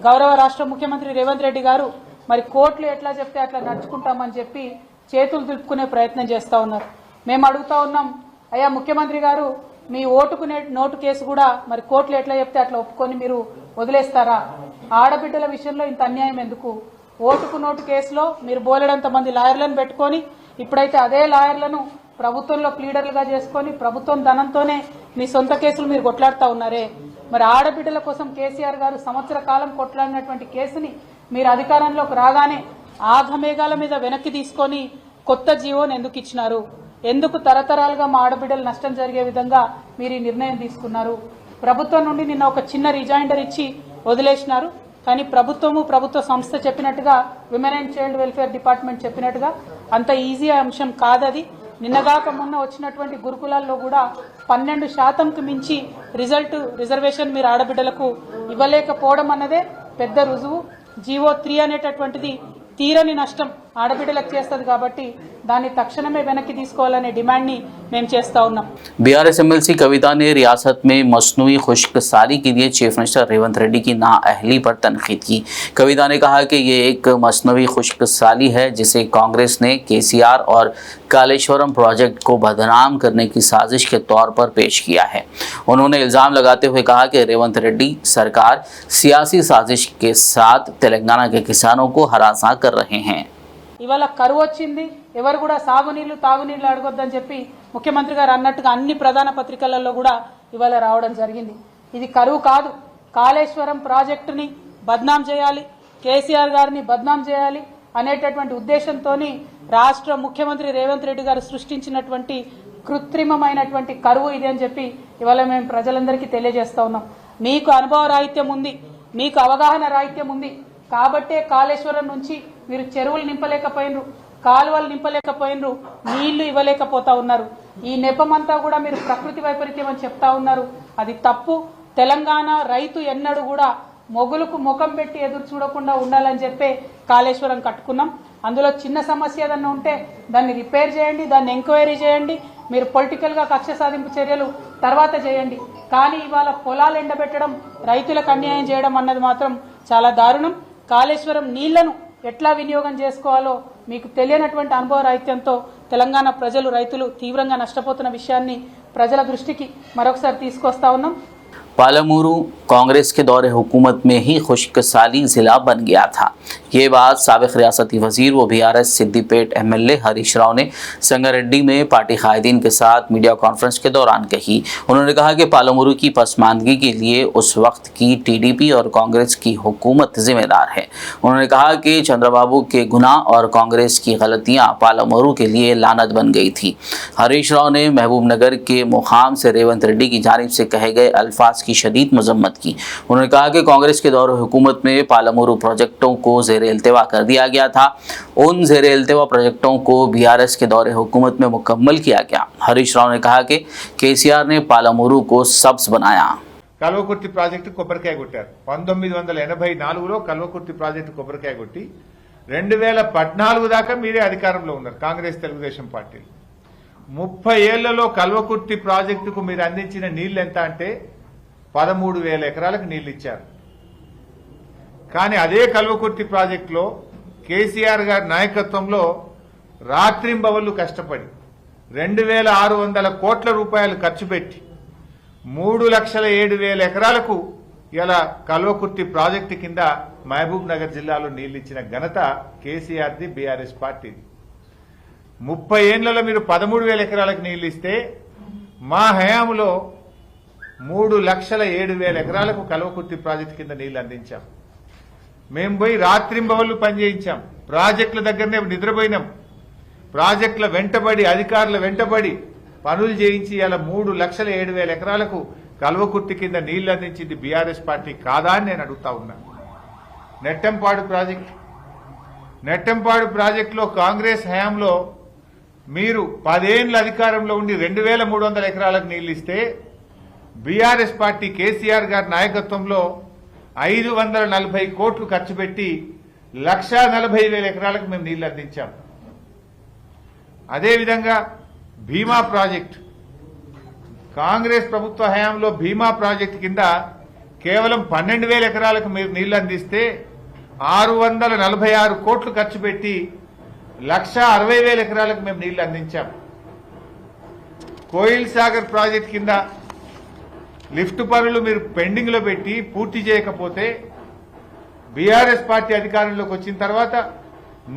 గౌరవ రాష్ట్ర ముఖ్యమంత్రి రేవంత్ రెడ్డి గారు మరి కోర్టులు ఎట్లా చెప్తే అట్లా నడుచుకుంటామని చెప్పి చేతులు దులుపుకునే ప్రయత్నం చేస్తూ ఉన్నారు. మేము అడుగుతా ఉన్నాం, అయ్యా ముఖ్యమంత్రి గారు, మీ ఓటుకునే నోటు కేసు కూడా మరి కోర్టులు ఎట్లా చెప్తే అట్లా ఒప్పుకొని మీరు వదిలేస్తారా? ఆడబిడ్డల విషయంలో ఇంత అన్యాయం ఎందుకు? ఓటుకు నోటు కేసులో మీరు బోలెడంత మంది లాయర్లను పెట్టుకొని ఇప్పుడైతే అదే లాయర్లను ప్రభుత్వంలో ప్లీడర్లుగా చేసుకొని ప్రభుత్వం ధనంతోనే మీ సొంత కేసులు మీరు కొట్లాడుతూ ఉన్నారే. మరి ఆడబిడ్డల కోసం కేసీఆర్ గారు సంవత్సర కాలం కొట్లాడినటువంటి కేసుని మీరు అధికారంలోకి రాగానే ఆఘమేఘాల మీద వెనక్కి తీసుకొని కొత్త జీవోని ఎందుకు ఇచ్చినారు? ఎందుకు తరతరాలుగా మా ఆడబిడ్డలు నష్టం జరిగే విధంగా మీరు ఈ నిర్ణయం తీసుకున్నారు? ప్రభుత్వం నుండి నిన్న ఒక చిన్న రిజైండర్ ఇచ్చి వదిలేసినారు. కానీ ప్రభుత్వ సంస్థ చెప్పినట్టుగా women and child welfare department చెప్పినట్టుగా అంత ఈజీ అంశం కాదది. నిన్నగాక మొన్న వచ్చినటువంటి గురుకులాల్లో కూడా 12%కు మించి రిజర్వేషన్ మీరు ఆడబిడ్డలకు ఇవ్వలేకపోవడం అన్నదే పెద్ద రుజువు. GO 3 అనేటటువంటిది తీరని నష్టం ఆడబిడ్డలకు చేస్తుంది కాబట్టి దాన్ని తక్షణమే వెనక్కి తీసుకోవాలనే డిమాండ్ని మేము చేస్తా ఉన్నాం. BRS MLC कविता ने रियासत में मसनूई खुश्कसाली के लिए चीफ मिनिस्टर रेवंत रेड्डी की नाअहली पर तनकीद की। कविता ने कहा कि ये एक मसनूई खुश्कसाली है जिसे कांग्रेस ने KCR और कालेश्वरम प्रोजेक्ट को बदनाम करने की साजिश के तौर पर पेश किया है। उन्होंने इल्ज़ाम लगाते हुए कहा कि रेवंत रेड्डी सरकार सियासी साजिश के साथ तेलंगाना के किसानों को हरासा कर रहे हैं। ఇవాళ కరువు వచ్చింది, ఎవరు కూడా సాగునీళ్లు తాగునీళ్లు అడగొద్దని చెప్పి ముఖ్యమంత్రి గారు అన్నట్టుగా అన్ని ప్రధాన పత్రికలలో కూడా ఇవాళ రావడం జరిగింది. ఇది కరువు కాదు. కాళేశ్వరం ప్రాజెక్టుని బద్నాం చేయాలి, కేసీఆర్ గారిని బద్నాం చేయాలి అనేటటువంటి ఉద్దేశంతో రాష్ట్ర ముఖ్యమంత్రి రేవంత్ రెడ్డి గారు సృష్టించినటువంటి కృత్రిమమైనటువంటి కరువు ఇది అని చెప్పి ఇవాళ మేము ప్రజలందరికీ తెలియజేస్తా ఉన్నాం. మీకు అనుభవ రాహిత్యం ఉంది, మీకు అవగాహన రాహిత్యం ఉంది కాబట్టే కాళేశ్వరం నుంచి మీరు చెరువులు నింపలేకపోయినరు, కాలువలు నింపలేకపోయినరు, నీళ్లు ఇవ్వలేకపోతా ఉన్నారు. ఈ నెపమంతా కూడా మీరు ప్రకృతి వైపరీత్యం అని చెప్తా ఉన్నారు. అది తప్పు. తెలంగాణ రైతు ఎన్నడూ కూడా మొగులకు ముఖం పెట్టి ఎదురు చూడకుండా ఉండాలని చెప్పే కాళేశ్వరం కట్టుకున్నాం. అందులో చిన్న సమస్య ఏదన్నా ఉంటే దాన్ని రిపేర్ చేయండి, దాన్ని ఎంక్వైరీ చేయండి, మీరు పొలిటికల్గా కక్ష సాధింపు చర్యలు తర్వాత చేయండి. కానీ ఇవాళ పొలాలు ఎండబెట్టడం, రైతులకు అన్యాయం చేయడం అన్నది మాత్రం చాలా దారుణం. కాళేశ్వరం నీళ్లను ఎట్లా వినియోగం చేసుకోవాలో మీకు తెలియనటువంటి అనుభవ రాహిత్యంతో తెలంగాణ ప్రజలు, రైతులు తీవ్రంగా నష్టపోతున్న విషయాన్ని ప్రజల దృష్టికి మరొకసారి తీసుకొస్తా ఉన్నాం. पालमूरू कांग्रेस के दौरे हुकूमत में ही खुशकसाली ज़िला बन गया था। ये बात साबिक़ रियासती वज़ीर व BRS सिद्दीपेट MLA हरीश राव ने संगारेड्डी में पार्टी कायदीन के साथ मीडिया कॉन्फ्रेंस के दौरान कही। उन्होंने कहा कि पालमूरू की पसमानदगी के लिए उस वक्त की TDP और कांग्रेस की हुकूमत जिम्मेदार है। उन्होंने कहा कि चंद्रबाबू के गुनाह और कांग्रेस की गलतियाँ पालमूरू के लिए लानत बन गई थी। हरीश राव ने महबूब नगर के मुकाम से रेवंत रेड्डी की जानिब से कहे गए अल्फाज की शदीद मजम्मत की। उन्होंने कहा कि कांग्रेस के दौर हुकूमत में पालमूरू प्रोजेक्टों को ज़ेर इल्तिवा कर दिया गया था। उन ज़ेर इल्तिवा प्रोजेक्टों को BRS के दौर हुकूमत में मुकम्मल किया गया। हरीश राव ने कहा कि KCR ने पालमूरू को सब्ज बनाया। కల్వకుర్తి ప్రాజెక్టు కొబ్బరికాయ కొట్టారు. 1984లో కల్వకుర్తి ప్రాజెక్టు కొబ్బరికాయ కొట్టి 2014 దాకా మీరే అధికారంలో ఉన్నారు కాంగ్రెస్ తెలుగుదేశం పార్టీలు. 30 ఏళ్లలో కల్వకుర్తి ప్రాజెక్టుకు మీరు అందించిన నీళ్లు ఎంత అంటే 13,000 ఎకరాలకు నీళ్లు ఇచ్చారు. కానీ అదే కల్వకుర్తి ప్రాజెక్టులో కేసీఆర్ గారి నాయకత్వంలో రాత్రింబవళ్లు కష్టపడి 2,600 కోట్ల రూపాయలు ఖర్చు పెట్టి 3,07,000 ఎకరాలకు ఇలా కల్వకుర్తి ప్రాజెక్టు కింద మహబూబ్ నగర్ జిల్లాలో నీళ్లు ఇచ్చిన ఘనత కేసీఆర్ది, BRS పార్టీది. 30 ఏళ్లలో మీరు 13,000 ఎకరాలకు నీళ్లు ఇస్తే మా హయాంలో 3,07,000 ఎకరాలకు కల్వకుర్తి ప్రాజెక్టు కింద నీళ్లు అందించాం. మేము పోయి రాత్రింబవళ్లు పనిచేయించాం. ప్రాజెక్టుల దగ్గరనే నిద్రపోయినాం. ప్రాజెక్టుల వెంటబడి, అధికారుల వెంటబడి పనులు చేయించి ఇలా 3,07,000 ఎకరాలకు కల్వకుర్తి కింద నీళ్లు అందించింది BRS పార్టీ కాదా అని నేను అడుగుతా ఉన్నా. నెట్టంపాడు ప్రాజెక్టులో కాంగ్రెస్ హయాంలో మీరు 10 ఏళ్ల అధికారంలో ఉండి 2,300 ఎకరాలకు నీళ్లు ఇస్తే BRS పార్టీ కేసీఆర్ గారి నాయకత్వంలో 540 కోట్లు ఖర్చు పెట్టి 1,40,000 ఎకరాలకు మేము నీళ్లు అందించాం. అదేవిధంగా భీమా ప్రాజెక్టు, కాంగ్రెస్ ప్రభుత్వ హయాంలో భీమా ప్రాజెక్టు కింద కేవలం 12,000 ఎకరాలకు మీరు నీళ్లు అందిస్తే 646 కోట్లు ఖర్చు పెట్టి 1,60,000 ఎకరాలకు మేము నీళ్లు అందించాం. కోయిల్ సాగర్ ప్రాజెక్టు కింద లిఫ్ట్ పనులు మీరు పెండింగ్ లో పెట్టి పూర్తి చేయకపోతే BRS పార్టీ అధికారంలోకి వచ్చిన తర్వాత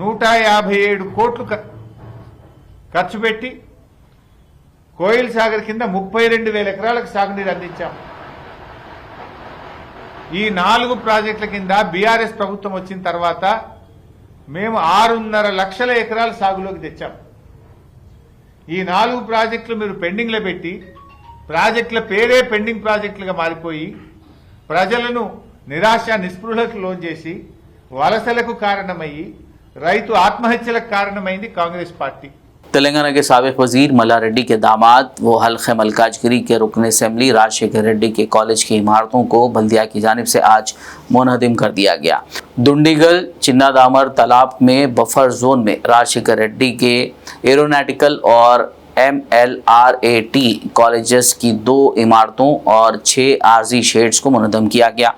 157 కోట్లు ఖర్చు పెట్టి కోయిల్ సాగర్ కింద 32,000 ఎకరాలకు సాగునీరు అందించాం. ఈ 4 ప్రాజెక్టుల కింద BRS ప్రభుత్వం వచ్చిన తర్వాత మేము 6.5 లక్షల ఎకరాల సాగులోకి తెచ్చాం. ఈ 4 ప్రాజెక్టులు మీరు పెండింగ్ లో పెట్టి ప్రాజెక్టుల పేరే పెండింగ్ ప్రాజెక్టులుగా మారిపోయి ప్రజలను నిరాశ నిస్పృహలకు లోన్ చేసి వలసలకు కారణమయ్యి రైతు ఆత్మహత్యలకు కారణమైంది కాంగ్రెస్ పార్టీ. तेलंगाना के साबिक वजीर मल्ला रेड्डी के दामाद वो हल्के मलकाजगिरी के रुकन असेंबली राजशेखर रेड्डी के कॉलेज की इमारतों को बल्दिया की जानिब से आज मुनहदिम कर दिया गया। दुंडीगल चिन्नादामर तालाब में बफर जोन में राजशेखर रेड्डी के एरोनॉटिकल और MLRAT कॉलेजेस की 2 इमारतों और 6 आर्जी शेड्स को मुनहदम किया गया।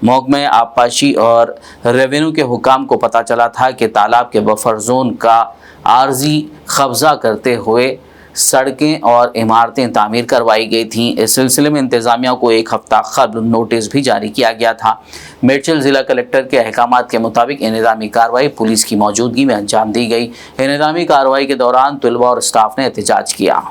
महकमे आबपाशी और रेवेन्यू के हुकाम को पता चला था कि तालाब के बफर जोन का आर्जी कब्जा करते हुए सड़कें और इमारतें तामीर करवाई गई थीं। इस सिलसिले में इंतज़ामिया को 1 हफ्ता कबल नोटिस भी जारी किया गया था। मेडचल ज़िला कलेक्टर के अहकामात के मुताबिक इंतज़ामी कार्रवाई पुलिस की मौजूदगी में अंजाम दी गई। इंतज़ामी कार्रवाई के दौरान तलबा और स्टाफ ने एहतजाज किया।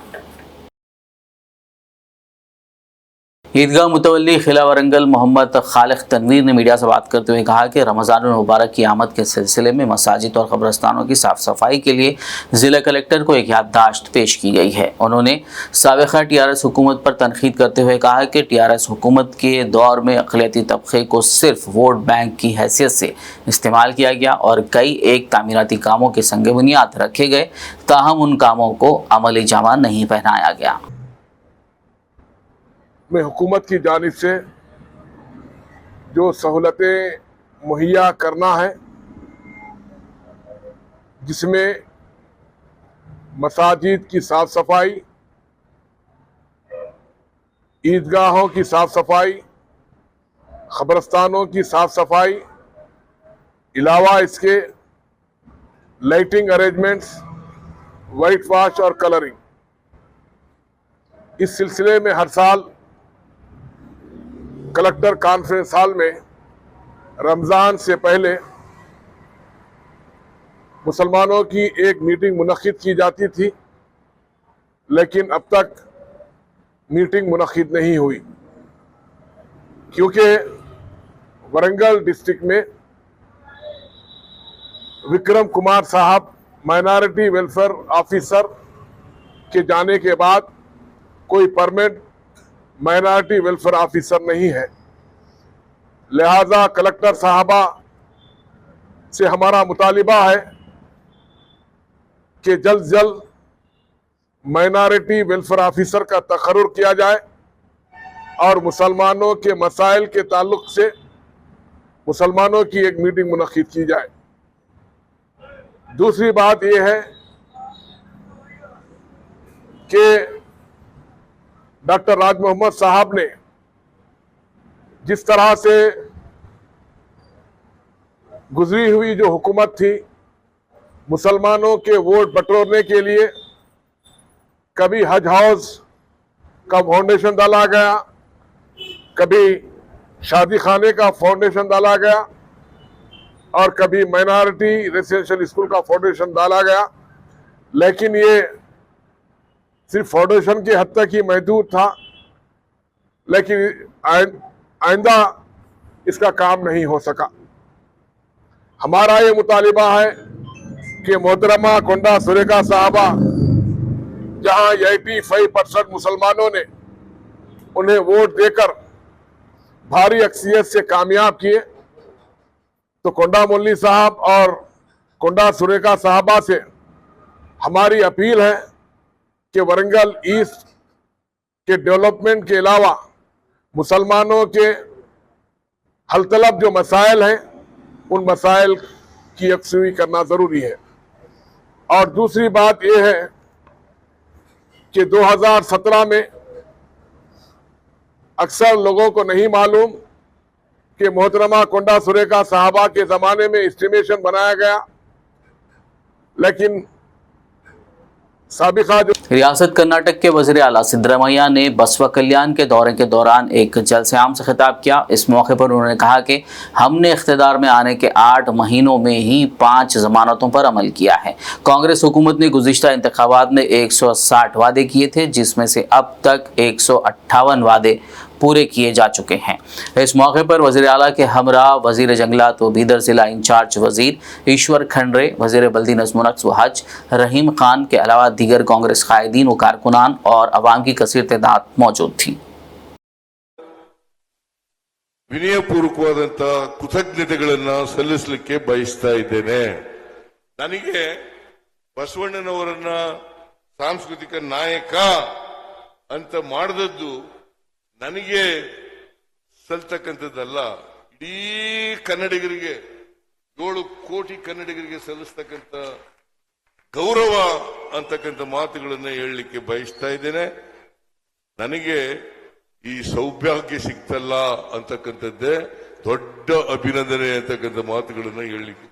ईदगाह मुतवल्ली खिला वरंगल मोहम्मद खालिक तनवीर ने मीडिया से बात करते हुए कहा कि रमज़ान मुबारक की आमद के सिलसिले में मसाजिद और कब्रस्तानों की साफ़ सफाई के लिए ज़िला कलेक्टर को एक याददाश्त पेश की गई है। उन्होंने साबिक़ा TRS हुकूमत पर तनकीद करते हुए कहा कि TRS हुकूमत के दौर में अक़लियती तबक़े को सिर्फ वोट बैंक की हैसियत से इस्तेमाल किया गया और कई एक तामीराती कामों के संग बुनियाद रखे गए, ताहम उन कामों को अमली जामा नहीं पहनाया गया। में हुकूमत की जानिब से जो सहूलतें मुहैया करना है, जिसमें मसाजिद की साफ सफाई, ईदगाहों की साफ सफाई, खबरस्तानों की साफ सफाई, अलावा इसके लाइटिंग अरेंजमेंट्स, वाइट वॉश और कलरिंग। इस सिलसिले में हर साल कलेक्टर कॉन्फ्रेंस हॉल में रमज़ान से पहले मुसलमानों की एक मीटिंग मुनक्किद की जाती थी, लेकिन अब तक मीटिंग मुनक्किद नहीं हुई, क्योंकि वरंगल डिस्ट्रिक्ट में विक्रम कुमार साहब माइनॉरिटी वेलफेयर ऑफिसर के जाने के बाद कोई परमानेंट माइनॉरिटी वेलफेयर ऑफिसर नहीं है। लिहाजा कलेक्टर साहबा से हमारा मुतालिबा है कि जल्द जल्द माइनॉरिटी वेलफेयर ऑफिसर का तकर्रुर किया जाए और मुसलमानों के मसाइल के ताल्लुक से मुसलमानों की एक मीटिंग मुनक्किद की जाए। दूसरी बात यह है कि डॉक्टर राज मोहम्मद साहब ने जिस तरह से गुजरी हुई जो हुकूमत थी, मुसलमानों के वोट बटोरने के लिए कभी हज हाउस का फाउंडेशन डाला गया, कभी शादी खाने का फाउंडेशन डाला गया और कभी माइनॉरिटी रेसिडेंशियल स्कूल का फाउंडेशन डाला गया, लेकिन ये सिर्फ फाउंडेशन की हद तक ही महदूद था, लेकिन आइंदा इसका काम नहीं हो सका। हमारा ये मुतालिबा है कि मोहतरमा कोंडा सुरेखा साहबा, जहां 85% मुसलमानों ने उन्हें वोट देकर भारी अक्सरियत से कामयाब किए, तो कोंडा मोल्ली साहब और कोंडा सुरेखा साहबा से हमारी अपील है कि वरंगल ईस्ट के डेवलपमेंट के अलावा मुसलमानों के हलतलब जो मसाइल हैं, उन मसाइल की यकसुई करना ज़रूरी है। और दूसरी बात यह है कि 2017 में अक्सर लोगों को नहीं मालूम कि मोहतरमा कोंडा सुरेखा साहबा के ज़माने में एस्टिमेशन बनाया गया, लेकिन साबिका जो रियासत कर्नाटक के वज़ीर आला सिद्धरामैया ने बसवा कल्याण के दौरे के दौरान एक जलसे आम से खिताब किया। इस मौके पर उन्होंने कहा कि हमने इख्तिदार में आने के 8 महीनों में ही 5 जमानतों पर अमल किया है। कांग्रेस हुकूमत ने गुज़िश्ता इंतखाबात में 160 वादे किए थे, जिसमें से अब तक 158 वादे पूरे किए जा चुके हैं। इस मौके पर वज़ीर आला के हमरा वज़ीर जंगलात व बीदर ज़िला इंचार्ज वज़ीर ईश्वर खंडरे, वज़ीर बल्दी नज़्म-ओ-नक्श व हज रहीम खान के अलावा दीगर कांग्रेस कायदीन व कारकुनान और अवाम की कसीर तादाद मौजूद थी। ವಿನಯಪೂರ್ವಕವಾದಂತಹ ಕೃತಜ್ಞತೆಗಳನ್ನು ಸಲ್ಲಿಸಲಿಕ್ಕೆ ಬಯಸ್ತಾ ಇದ್ದೇನೆ. ನನಗೆ ಬಸವಣ್ಣನವರನ್ನ ಸಾಂಸ್ಕೃತಿಕ ನಾಯಕ ಅಂತ ಮಾಡಿದದ್ದು ನನಗೆ ಸಲ್ತಕ್ಕಂಥದ್ದಲ್ಲ, ಇಡೀ ಕನ್ನಡಿಗರಿಗೆ 7 ಕೋಟಿ ಕನ್ನಡಿಗರಿಗೆ ಸಲ್ಲಿಸ್ತಕ್ಕಂಥ ಗೌರವ ಅಂತಕ್ಕಂಥ ಮಾತುಗಳನ್ನು ಹೇಳಲಿಕ್ಕೆ ಬಯಸ್ತಾ ಇದ್ದೇನೆ. ನನಗೆ ಈ ಸೌಭಾಗ್ಯ ಸಿಕ್ತಲ್ಲ ಅಂತಕ್ಕಂಥದ್ದೇ ದೊಡ್ಡ ಅಭಿನಂದನೆ ಅಂತಕ್ಕಂಥ ಮಾತುಗಳನ್ನು ಹೇಳಲಿಕ್ಕೆ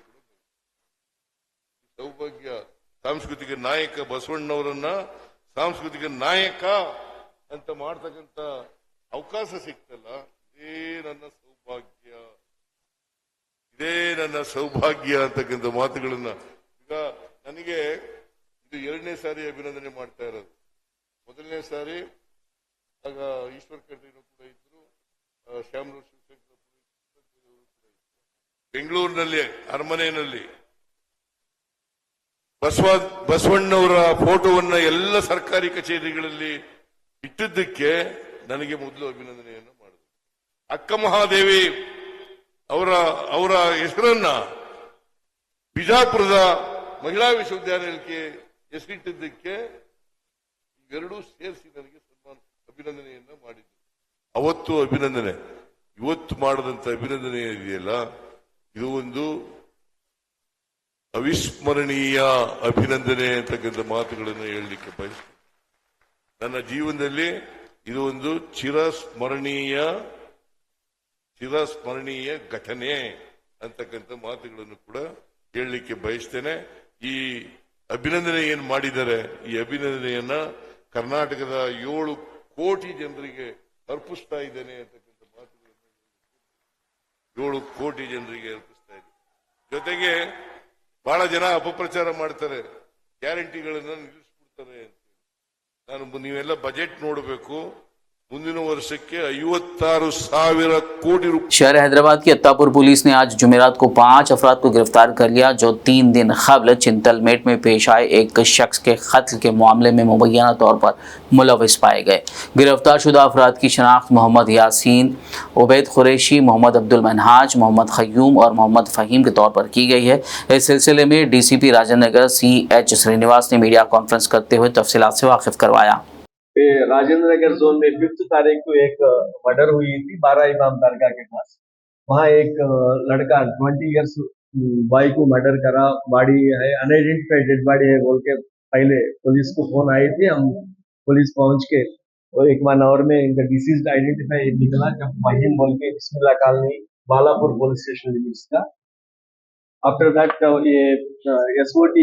ಸೌಭಾಗ್ಯ ಸಾಂಸ್ಕೃತಿಕ ನಾಯಕ ಬಸವಣ್ಣವರನ್ನ ಸಾಂಸ್ಕೃತಿಕ ನಾಯಕ ಅಂತ ಮಾಡ್ತಕ್ಕಂಥ ಅವಕಾಶ ಸಿಕ್ತಲ್ಲ, ಇದೇ ನನ್ನ ಸೌಭಾಗ್ಯ, ಇದೇ ನನ್ನ ಸೌಭಾಗ್ಯ ಅಂತಕ್ಕಂಥ ಮಾತುಗಳನ್ನ ಈಗ ನನಗೆ ಇದು 2ನೇ ಸಾರಿ ಅಭಿನಂದನೆ ಮಾಡ್ತಾ ಇರೋದು. 1ನೇ ಸಾರಿ ಆಗ ಈಶ್ವರ್ ಖಂಡ್ರೆನೂ ಕೂಡ ಇದ್ರು, ಶ್ಯಾಮರಾವ್ ಶಿವಶಂಕರ್ ಬೆಂಗಳೂರಿನಲ್ಲಿ ಅರಮನೆಯಲ್ಲಿ ಬಸವಣ್ಣವರ ಫೋಟೋವನ್ನ ಎಲ್ಲ ಸರ್ಕಾರಿ ಕಚೇರಿಗಳಲ್ಲಿ ಇಟ್ಟಿದ್ದಕ್ಕೆ ನನಗೆ ಮೊದಲು ಅಭಿನಂದನೆಯನ್ನು ಮಾಡಿದ್ರು. ಅಕ್ಕ ಮಹಾದೇವಿ ಅವರ ಹೆಸರನ್ನ ಬಿಜಾಪುರದ ಮಹಿಳಾ ವಿಶ್ವವಿದ್ಯಾಲಯಕ್ಕೆ ಹೆಸರಿಟ್ಟಿದ್ದಕ್ಕೆ ಇವೆರಡೂ ಸೇರಿಸಿ ನನಗೆ ಅಭಿನಂದನೆಯನ್ನ ಮಾಡಿದ್ರು. ಅವತ್ತು ಅಭಿನಂದನೆ, ಇವತ್ತು ಮಾಡಿದಂತ ಅಭಿನಂದನೆ ಇದೆಯಲ್ಲ, ಇದು ಒಂದು ಅವಿಸ್ಮರಣೀಯ ಅಭಿನಂದನೆ ಅಂತಕ್ಕಂಥ ಮಾತುಗಳನ್ನು ಹೇಳಲಿಕ್ಕೆ ಬಯಸ್ತೇನೆ. ನನ್ನ ಜೀವನದಲ್ಲಿ ಇದು ಒಂದು ಚಿರಸ್ಮರಣೀಯ ಘಟನೆ ಅಂತಕ್ಕಂಥ ಮಾತುಗಳನ್ನು ಕೂಡ ಹೇಳಲಿಕ್ಕೆ ಬಯಸ್ತೇನೆ. ಈ ಅಭಿನಂದನೆ ಏನು ಮಾಡಿದ್ದಾರೆ, ಈ ಅಭಿನಂದನೆಯನ್ನ ಕರ್ನಾಟಕದ 7 ಕೋಟಿ ಜನರಿಗೆ ಅರ್ಪಿಸ್ತಾ ಇದ್ದೇನೆ ಅಂತಕ್ಕಂಥ ಮಾತುಗಳನ್ನು 7 ಕೋಟಿ ಜನರಿಗೆ ಅರ್ಪಿಸ್ತಾ ಇದ್ದೇನೆ. ಜೊತೆಗೆ ಬಹಳ ಜನ ಅಪಪ್ರಚಾರ ಮಾಡ್ತಾರೆ, ಗ್ಯಾರಂಟಿಗಳನ್ನ ನಿಲ್ಲಿಸ್ಬಿಡ್ತಾರೆ ಅಂತ. ನೀವೆಲ್ಲ ಬಜೆಟ್ ನೋಡಬೇಕು. ಮುಂದಿನ ವರ್ಷಕ್ಕೆ 56,000 ಕೋಟಿ रुपए। शहर हैदराबाद की अत्तापुर पुलिस ने आज जुमेरात को 5 अफराद को गिरफ्तार कर लिया, जो 3 दिन कबल चिंतलमेट में पेश आए एक शख्स के कत्ल के मामले में मुबैना तौर पर मुलविस पाए गए। गिरफ्तार शुदा अफराद की शनाख्त मोहम्मद यासीन, उबैद कुरैशी, मोहम्मद अब्दुल मनहाज, मोहम्मद खयूम और मोहम्मद फ़हीम के तौर पर की गई है। इस सिलसिले में डीसीपी राजेंद्र नगर CH श्रीनिवास ने मीडिया कॉन्फ्रेंस करते हुए तफसीलात से वाकिफ करवाया। राजेंद्र नगर जोन में 5 तारीख को एक मर्डर हुई थी 12 इमाम दरगाह के पास। वहाँ एक लड़का 20 इयर्स बॉय को मर्डर करा, बॉडी है अनआइडेंटिफाइड डेड बॉडी है बोल के पहले पुलिस को फोन आई थी। हम पुलिस पहुंच के 1 आवर में इनका डिसीज आइडेंटिफाई निकला, जब फहीम बोल के Bismillah colony Balapur police station limits का। आफ्टर दैट ये SOT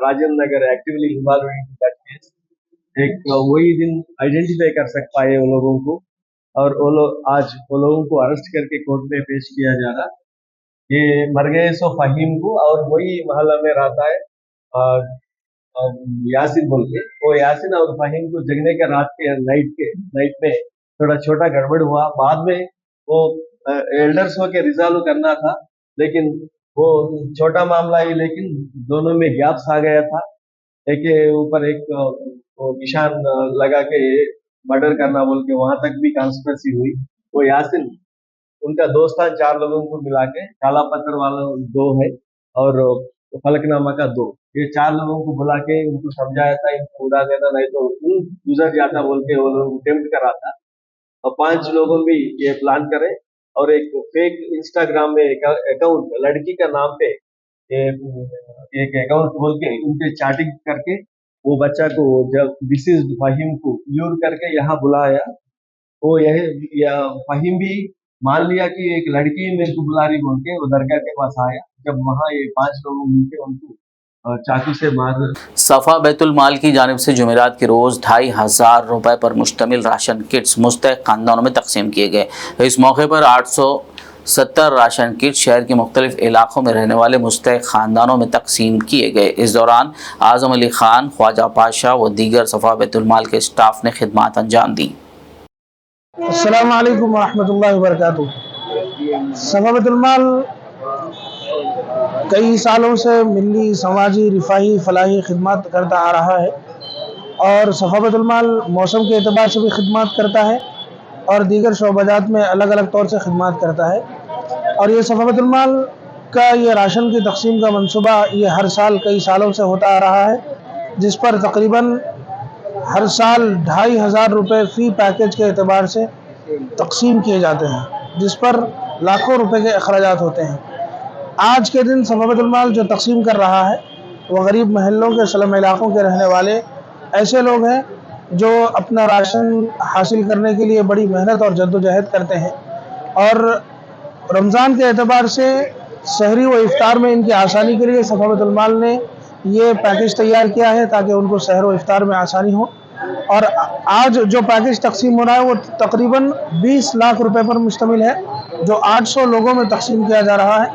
Rajendra Nagar actively involve in that case. एक वही दिन आइडेंटिफाई कर सक पाए वो लोगों को, और वो लोग आज वो लोगों को अरेस्ट करके कोर्ट में पेश किया जा रहा। ये मर गए सो फहीम को, और वही मोहल्ला में रहता है यासिन बोल के। वो यासिन और फहीम को जगने के रात के नाइट में थोड़ा छोटा गड़बड़ हुआ। बाद में वो एल्डर्स हो के रिजॉल्व करना था, लेकिन वो छोटा मामला ही, लेकिन दोनों में गैप्स आ गया था। एक के ऊपर एक निशान लगा के मर्डर करना बोल के वहां तक भी कॉन्स्पिरेसी हुई। वो यासिन उनका दोस्त था, 4 लोगों को मिला के, काला पत्थर वाला 2 है और फलकनामा का 2, ये 4 लोगों को बुला के उनको समझाया था इनको उड़ा देना, नहीं तो गुजर जाता बोल के वो लोग अटेम्प्ट करा था। और 5 लोगों भी ये प्लान करे, और एक फेक इंस्टाग्राम में अकाउंट लड़की का नाम पे एक अकाउंट खोल के उनके चैटिंग करके वो बच्चा को जब डिसीज्ड फहीम को ल्यूर करके यहाँ बुलाया। वो यही फहीम भी मान लिया कि एक लड़की मेरे को बुला रही बोल के वो दरगाह के पास आया। जब वहाँ ये 5 लोग मिलके उनको चाकू से मार। सफ़ा बैतुल माल की जानिब से जुमेरात के रोज़ 2,500 रुपए पर मुश्तमिल राशन किट्स मुस्तहिक़ ख़ानदानों में तकसीम किए गए। इस मौके पर 870 राशन किट शहर के मुख्तलिफ इलाकों में रहने वाले मुस्तहिक़ ख़ानदानों में तकसीम किए गए। इस दौरान आज़म अली ख़ान, ख्वाजा पाशा व दीगर सफ़ा बैतुल माल के स्टाफ ने खिदमात अंजाम दी। अस्सलाम वालेकुम रहमतुल्लाहि व बरकातुहू। सफ़ा बैतुल माल कई सालों से मिली समाजी रिफाही फलाही खिदमत करता आ रहा है, और सफ़ा बैतुल माल मौसम के एतबार से भी खिदमत करता है और दीगर शोबाजात में अलग अलग तौर से खिदमत करता है। और ये सफ़ा बैतुल माल का ये राशन की तकसीम का मनसूबा ये हर साल कई सालों से होता आ रहा है, जिस पर तकरीबन हर साल 2,500 रुपये फ़ी पैकेज के एतबार से तकसीम किए जाते हैं, जिस पर लाखों रुपए के अखराजात होते हैं। आज के दिन सफ़ा बैतुल माल जो तकसीम कर रहा है वो गरीब महल्लों के स्लम इलाकों के रहने वाले ऐसे लोग हैं जो अपना राशन हासिल करने के लिए बड़ी मेहनत और जद्दोजहद करते हैं, और रमज़ान के एतबार से सहरी व इफ्तार में इनकी आसानी के लिए सफ़ा बैतुल माल ने ये पैकेज तैयार किया है ताकि उनको सहर व इफ्तार में आसानी हो। और आज जो पैकेज तकसीम हो रहा है वो तकरीबन 20 लाख रुपए पर मुश्तमिल है, जो 800 लोगों में तकसीम किया जा रहा है।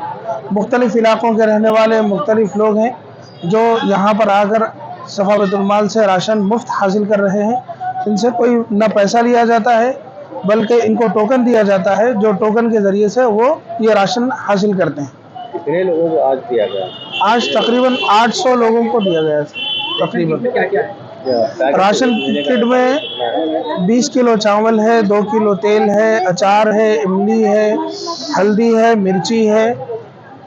मुख्तलिफ इलाकों के रहने वाले मुख्तलिफ लोग हैं जो यहाँ पर आकर सफ़ा बैतुल माल से राशन मुफ्त हासिल कर रहे हैं। इनसे कोई न पैसा लिया जाता है बल्कि इनको टोकन दिया जाता है, जो टोकन के ज़रिए से वो ये राशन हासिल करते हैं। कितने लोगों को आज दिया गया? आज तकरीबन 800 लोगों को दिया गया तकरीबन। राशन किट में 20 किलो चावल है, 2 किलो तेल है, अचार है, इमली है, हल्दी है, मिर्ची है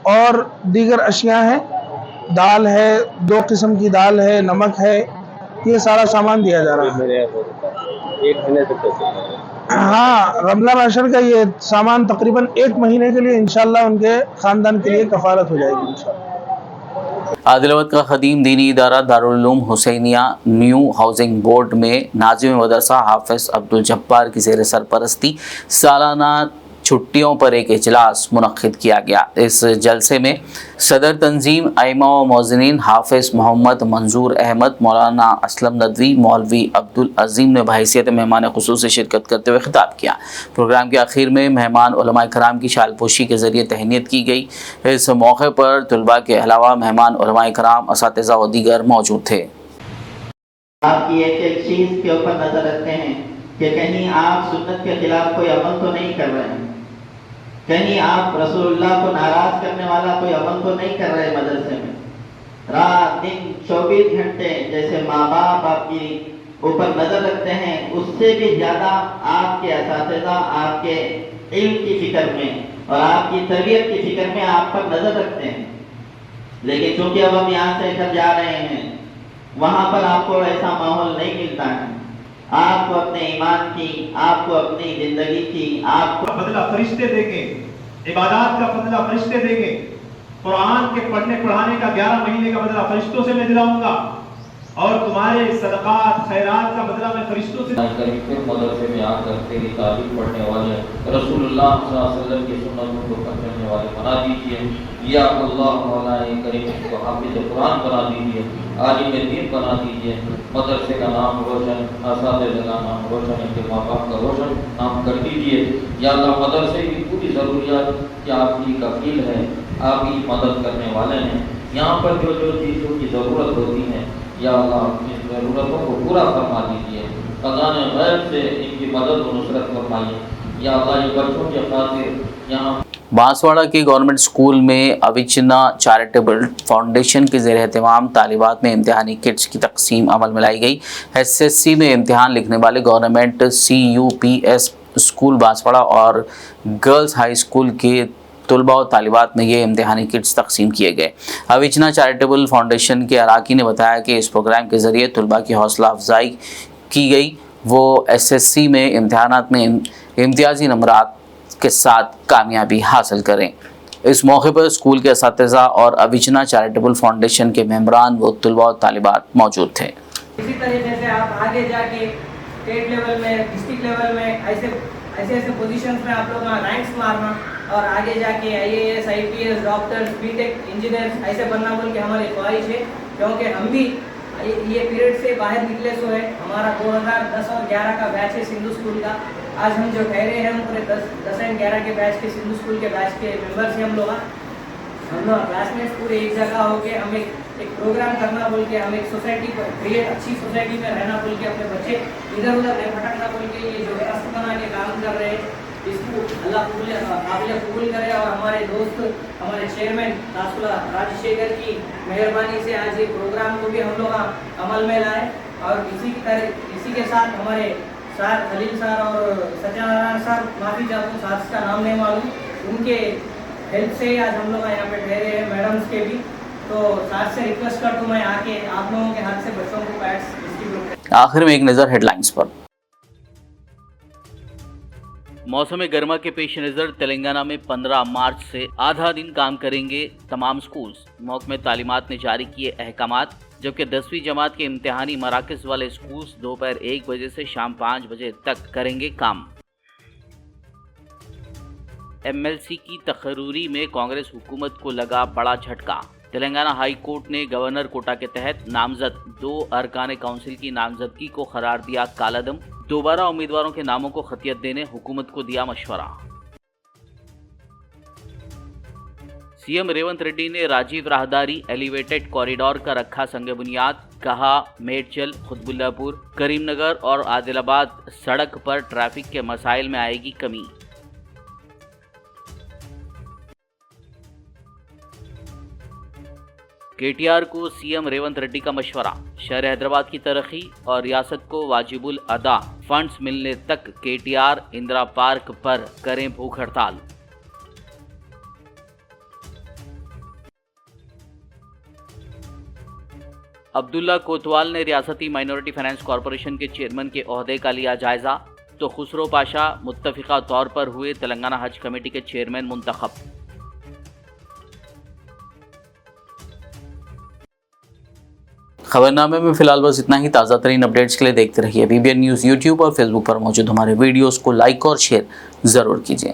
और दीगर अशिया हैं। दाल है, 2 किस्म की दाल है, नमक है, ये सारा सामान दिया जा रहा है। एक महीने तक हाँ, रमज़ान राशन का ये सामान तकरीबन 1 महीने के लिए इंशाल्लाह उनके ख़ानदान के लिए कफ़ालत हो जाएगी इंशाल्लाह। आदिलाबाद का खदीम दीनी इदारा Darul Uloom Husainiya new housing board में नाज़िम मदरसा हाफिज़ अब्दुल जब्बार की ज़ेर सरपरस्ती सालाना छुट्टियों पर एक इजलास मुनक्किद किया गया। इस जलसे में सदर तंजीम आइमा व मौज़िनीन हाफिज़ मोहम्मद मंजूर अहमद, मौलाना असलम नदवी, मौलवी अब्दुल अजीम ने बहैसियत मेहमान खुसूसी शिरकत करते हुए खिताब किया। प्रोग्राम के आखिर में मेहमान उलमाए कराम की शालपोशी के ज़रिए तहनीत की गई। इस मौके पर तलबा के अलावा मेहमान उलमाए कराम, असातिज़ा व दीगर मौजूद थे। आपकी एक एक चीज़ के ऊपर नजर रखते हैं कि कहीं आप सुन्नत के खिलाफ कोई अमल तो नहीं कर रहे हैं, कहीं आप रसूलुल्लाह को नाराज करने वाला कोई अमल तो नहीं कर रहे मदरसे में। रात दिन 24 घंटे जैसे माँ बाप आपकी ऊपर नजर रखते हैं, उससे भी ज्यादा आपके असातिज़ा आपके इल्म की फिक्र में और आपकी तरबियत की फिक्र में आप पर नजर रखते हैं। लेकिन चूंकि अब हम यहाँ से घर जा रहे हैं, वहाँ पर आपको ऐसा माहौल नहीं मिलता है। आपको अपने ईमान की, आपको अपनी जिंदगी की, आपको बदला फरिश्ते देंगे, इबादत का बदला फरिश्ते देंगे, कुरान के पढ़ने पढ़ाने का 11 महीने का बदला फरिश्तों से मैं दिलाऊंगा और तुम्हारे सदकात खैरात का बदला मैं फरिश्तों से। फिर मदरसे में आकर तेरी तारीफ पढ़ने वाले रसूलुल्लाह सल्लल्लाहु अलैहि वसल्लम की सुन्नतों को पढ़ने वाले बना दीजिए। या अल्लाह मौलाए करीम को हाफिज़ कुरान बना दीजिए, आलिम दीन बना दीजिए, मदरसे का नाम रोशन, असातिज़ा का नाम रोशन, इनके माँ बाप का रोशन नाम कर दीजिए। या अल्लाह मदरसे की पूरी ज़रूरियात कि आपकी कफील है, आप ही मदद करने वाले हैं। यहाँ पर जो जो चीज़ों की ज़रूरत होती है, या अल्लाह अपनी ज़रूरतों को पूरा फरमा दीजिए। ख़ज़ाने गैब से इनकी मदद और नुसरत फरमाइए। या अल्लाह ये बच्चों के खातिर यहाँ बांसवाड़ा के गवर्नमेंट स्कूल में अविचना चैरिटेबल फाउंडेशन के ज़ेर एहतमाम तालिबात में इम्तिहानी किट्स की तकसीम अमल में लाई गई। SSC में इम्तिहान लिखने वाले गवर्नमेंट CUPS स्कूल बांसवाड़ा और गर्ल्स हाई स्कूल के तलबा और तालिबात में ये इम्तिहानी किट्स तकसीम किए गए। अविचना चैरिटेबल फाउंडेशन के अराकी ने बताया कि इस प्रोग्राम के ज़रिए तलबा की हौसला अफजाई की गई, वो SSC में इम्तिहानात में इम्तियाजी नंबरात के साथ कामयाबी हासिल करें। इस मौके पर स्कूल के असातिज़ा और अविचना चैरिटेबल फाउंडेशन के मेंबरान व तलबा और तालिबात मौजूद थे। इसी तरीके से आप आगे जाके स्टेट लेवल में, डिस्ट्रिक्ट लेवल में ऐसे पोजीशंस में आप लोग रैंक्स मारना और आगे जाके IAS, IPS, doctors, B Tech, engineers ऐसे बनना बोल के हमारी ख्वाहिश है। क्योंकि हम भी ये पीरियड से बाहर निकले सो है। हमारा 2010 और 11 का बैच है सिंधु स्कूल का। आज हम जो ठहरे हैं हम पूरे 10 एंड 11 के बैच के सिंधु स्कूल के बैच के मेंबर्स हैं। हम लोग क्लासमेट्स पूरे एक जगह होके हम एक प्रोग्राम करना बोल के, हम एक सोसाइटी को क्रिएट, अच्छी सोसाइटी में रहना बोल के, अपने बच्चे इधर उधर नहीं भटकना बोल के ये जो रास्ता बना के काम कर रहे हैं, इसको अल्लाह काबिल कबूल करे। और हमारे दोस्त, हमारे चेयरमैन तासुला राजशेखर की मेहरबानी से आज ये प्रोग्राम को भी हम लोग अमल में लाए। और इसी के साथ हमारे सर खलील सर और सत्यनारायण सर, माफ़ी चाहता हूँ साथ का नाम नहीं मालूम, उनके हेल्प से आज हम लोग यहाँ पे ठहरे हैं, मैडम्स के भी। तो साथ से रिक्वेस्ट करता हूँ मैं आके आप लोगों के हाथ से बच्चों को पैड्स डिस्ट्रीब्यूट। आखिर में एक नज़र हेडलाइंस पर। मौसम गर्मा के पेश नज़र तेलंगाना में 15 मार्च से आधा दिन काम करेंगे तमाम स्कूल्स। महकमे तालीमात ने जारी किए अहकामात, जबकि 10वीं जमात के इम्तिहानी मराकज़ वाले स्कूल्स दोपहर 1 बजे से शाम 5 बजे तक करेंगे काम। MLC की तकर्री में कांग्रेस हुकूमत को लगा बड़ा झटका। तेलंगाना हाई कोर्ट ने गवर्नर कोटा के तहत नामजद 2 अरकान काउंसिल की नामजदगी को करार दिया कालादम। दोबारा उम्मीदवारों के नामों को खतियत देने हुकूमत को दिया मशवरा। CM रेवंत रेड्डी ने राजीव राहदारी एलिवेटेड कॉरिडोर का रखा संग बुनियाद। कहा मेडचल, खुतबुल्लापुर, करीमनगर और आदिलाबाद सड़क पर ट्रैफिक के मसाइल में आएगी कमी। KTR को CM रेवंत रेड्डी का मशवरा। शहर हैदराबाद की तरक्की और रियासत को वाजिबुल अदा फंड्स मिलने तक KTR इंदिरा पार्क पर करें भूख हड़ताल। अब्दुल्ला कोतवाल ने रियासती माइनॉरिटी फाइनेंस कॉरपोरेशन के चेयरमैन के ओहदे का लिया जायजा। तो खुसरो पाशा मुत्तफ़िका तौर पर हुए तेलंगाना हज कमेटी के चेयरमैन मुंतखब। खबरनामे में फिलहाल बस इतना ही। ताज़ा तरीन अपडेट्स के लिए देखते रहिए BBN न्यूज़ यूट्यूब और फेसबुक पर मौजूद हमारे वीडियोस को लाइक और शेयर ज़रूर कीजिए।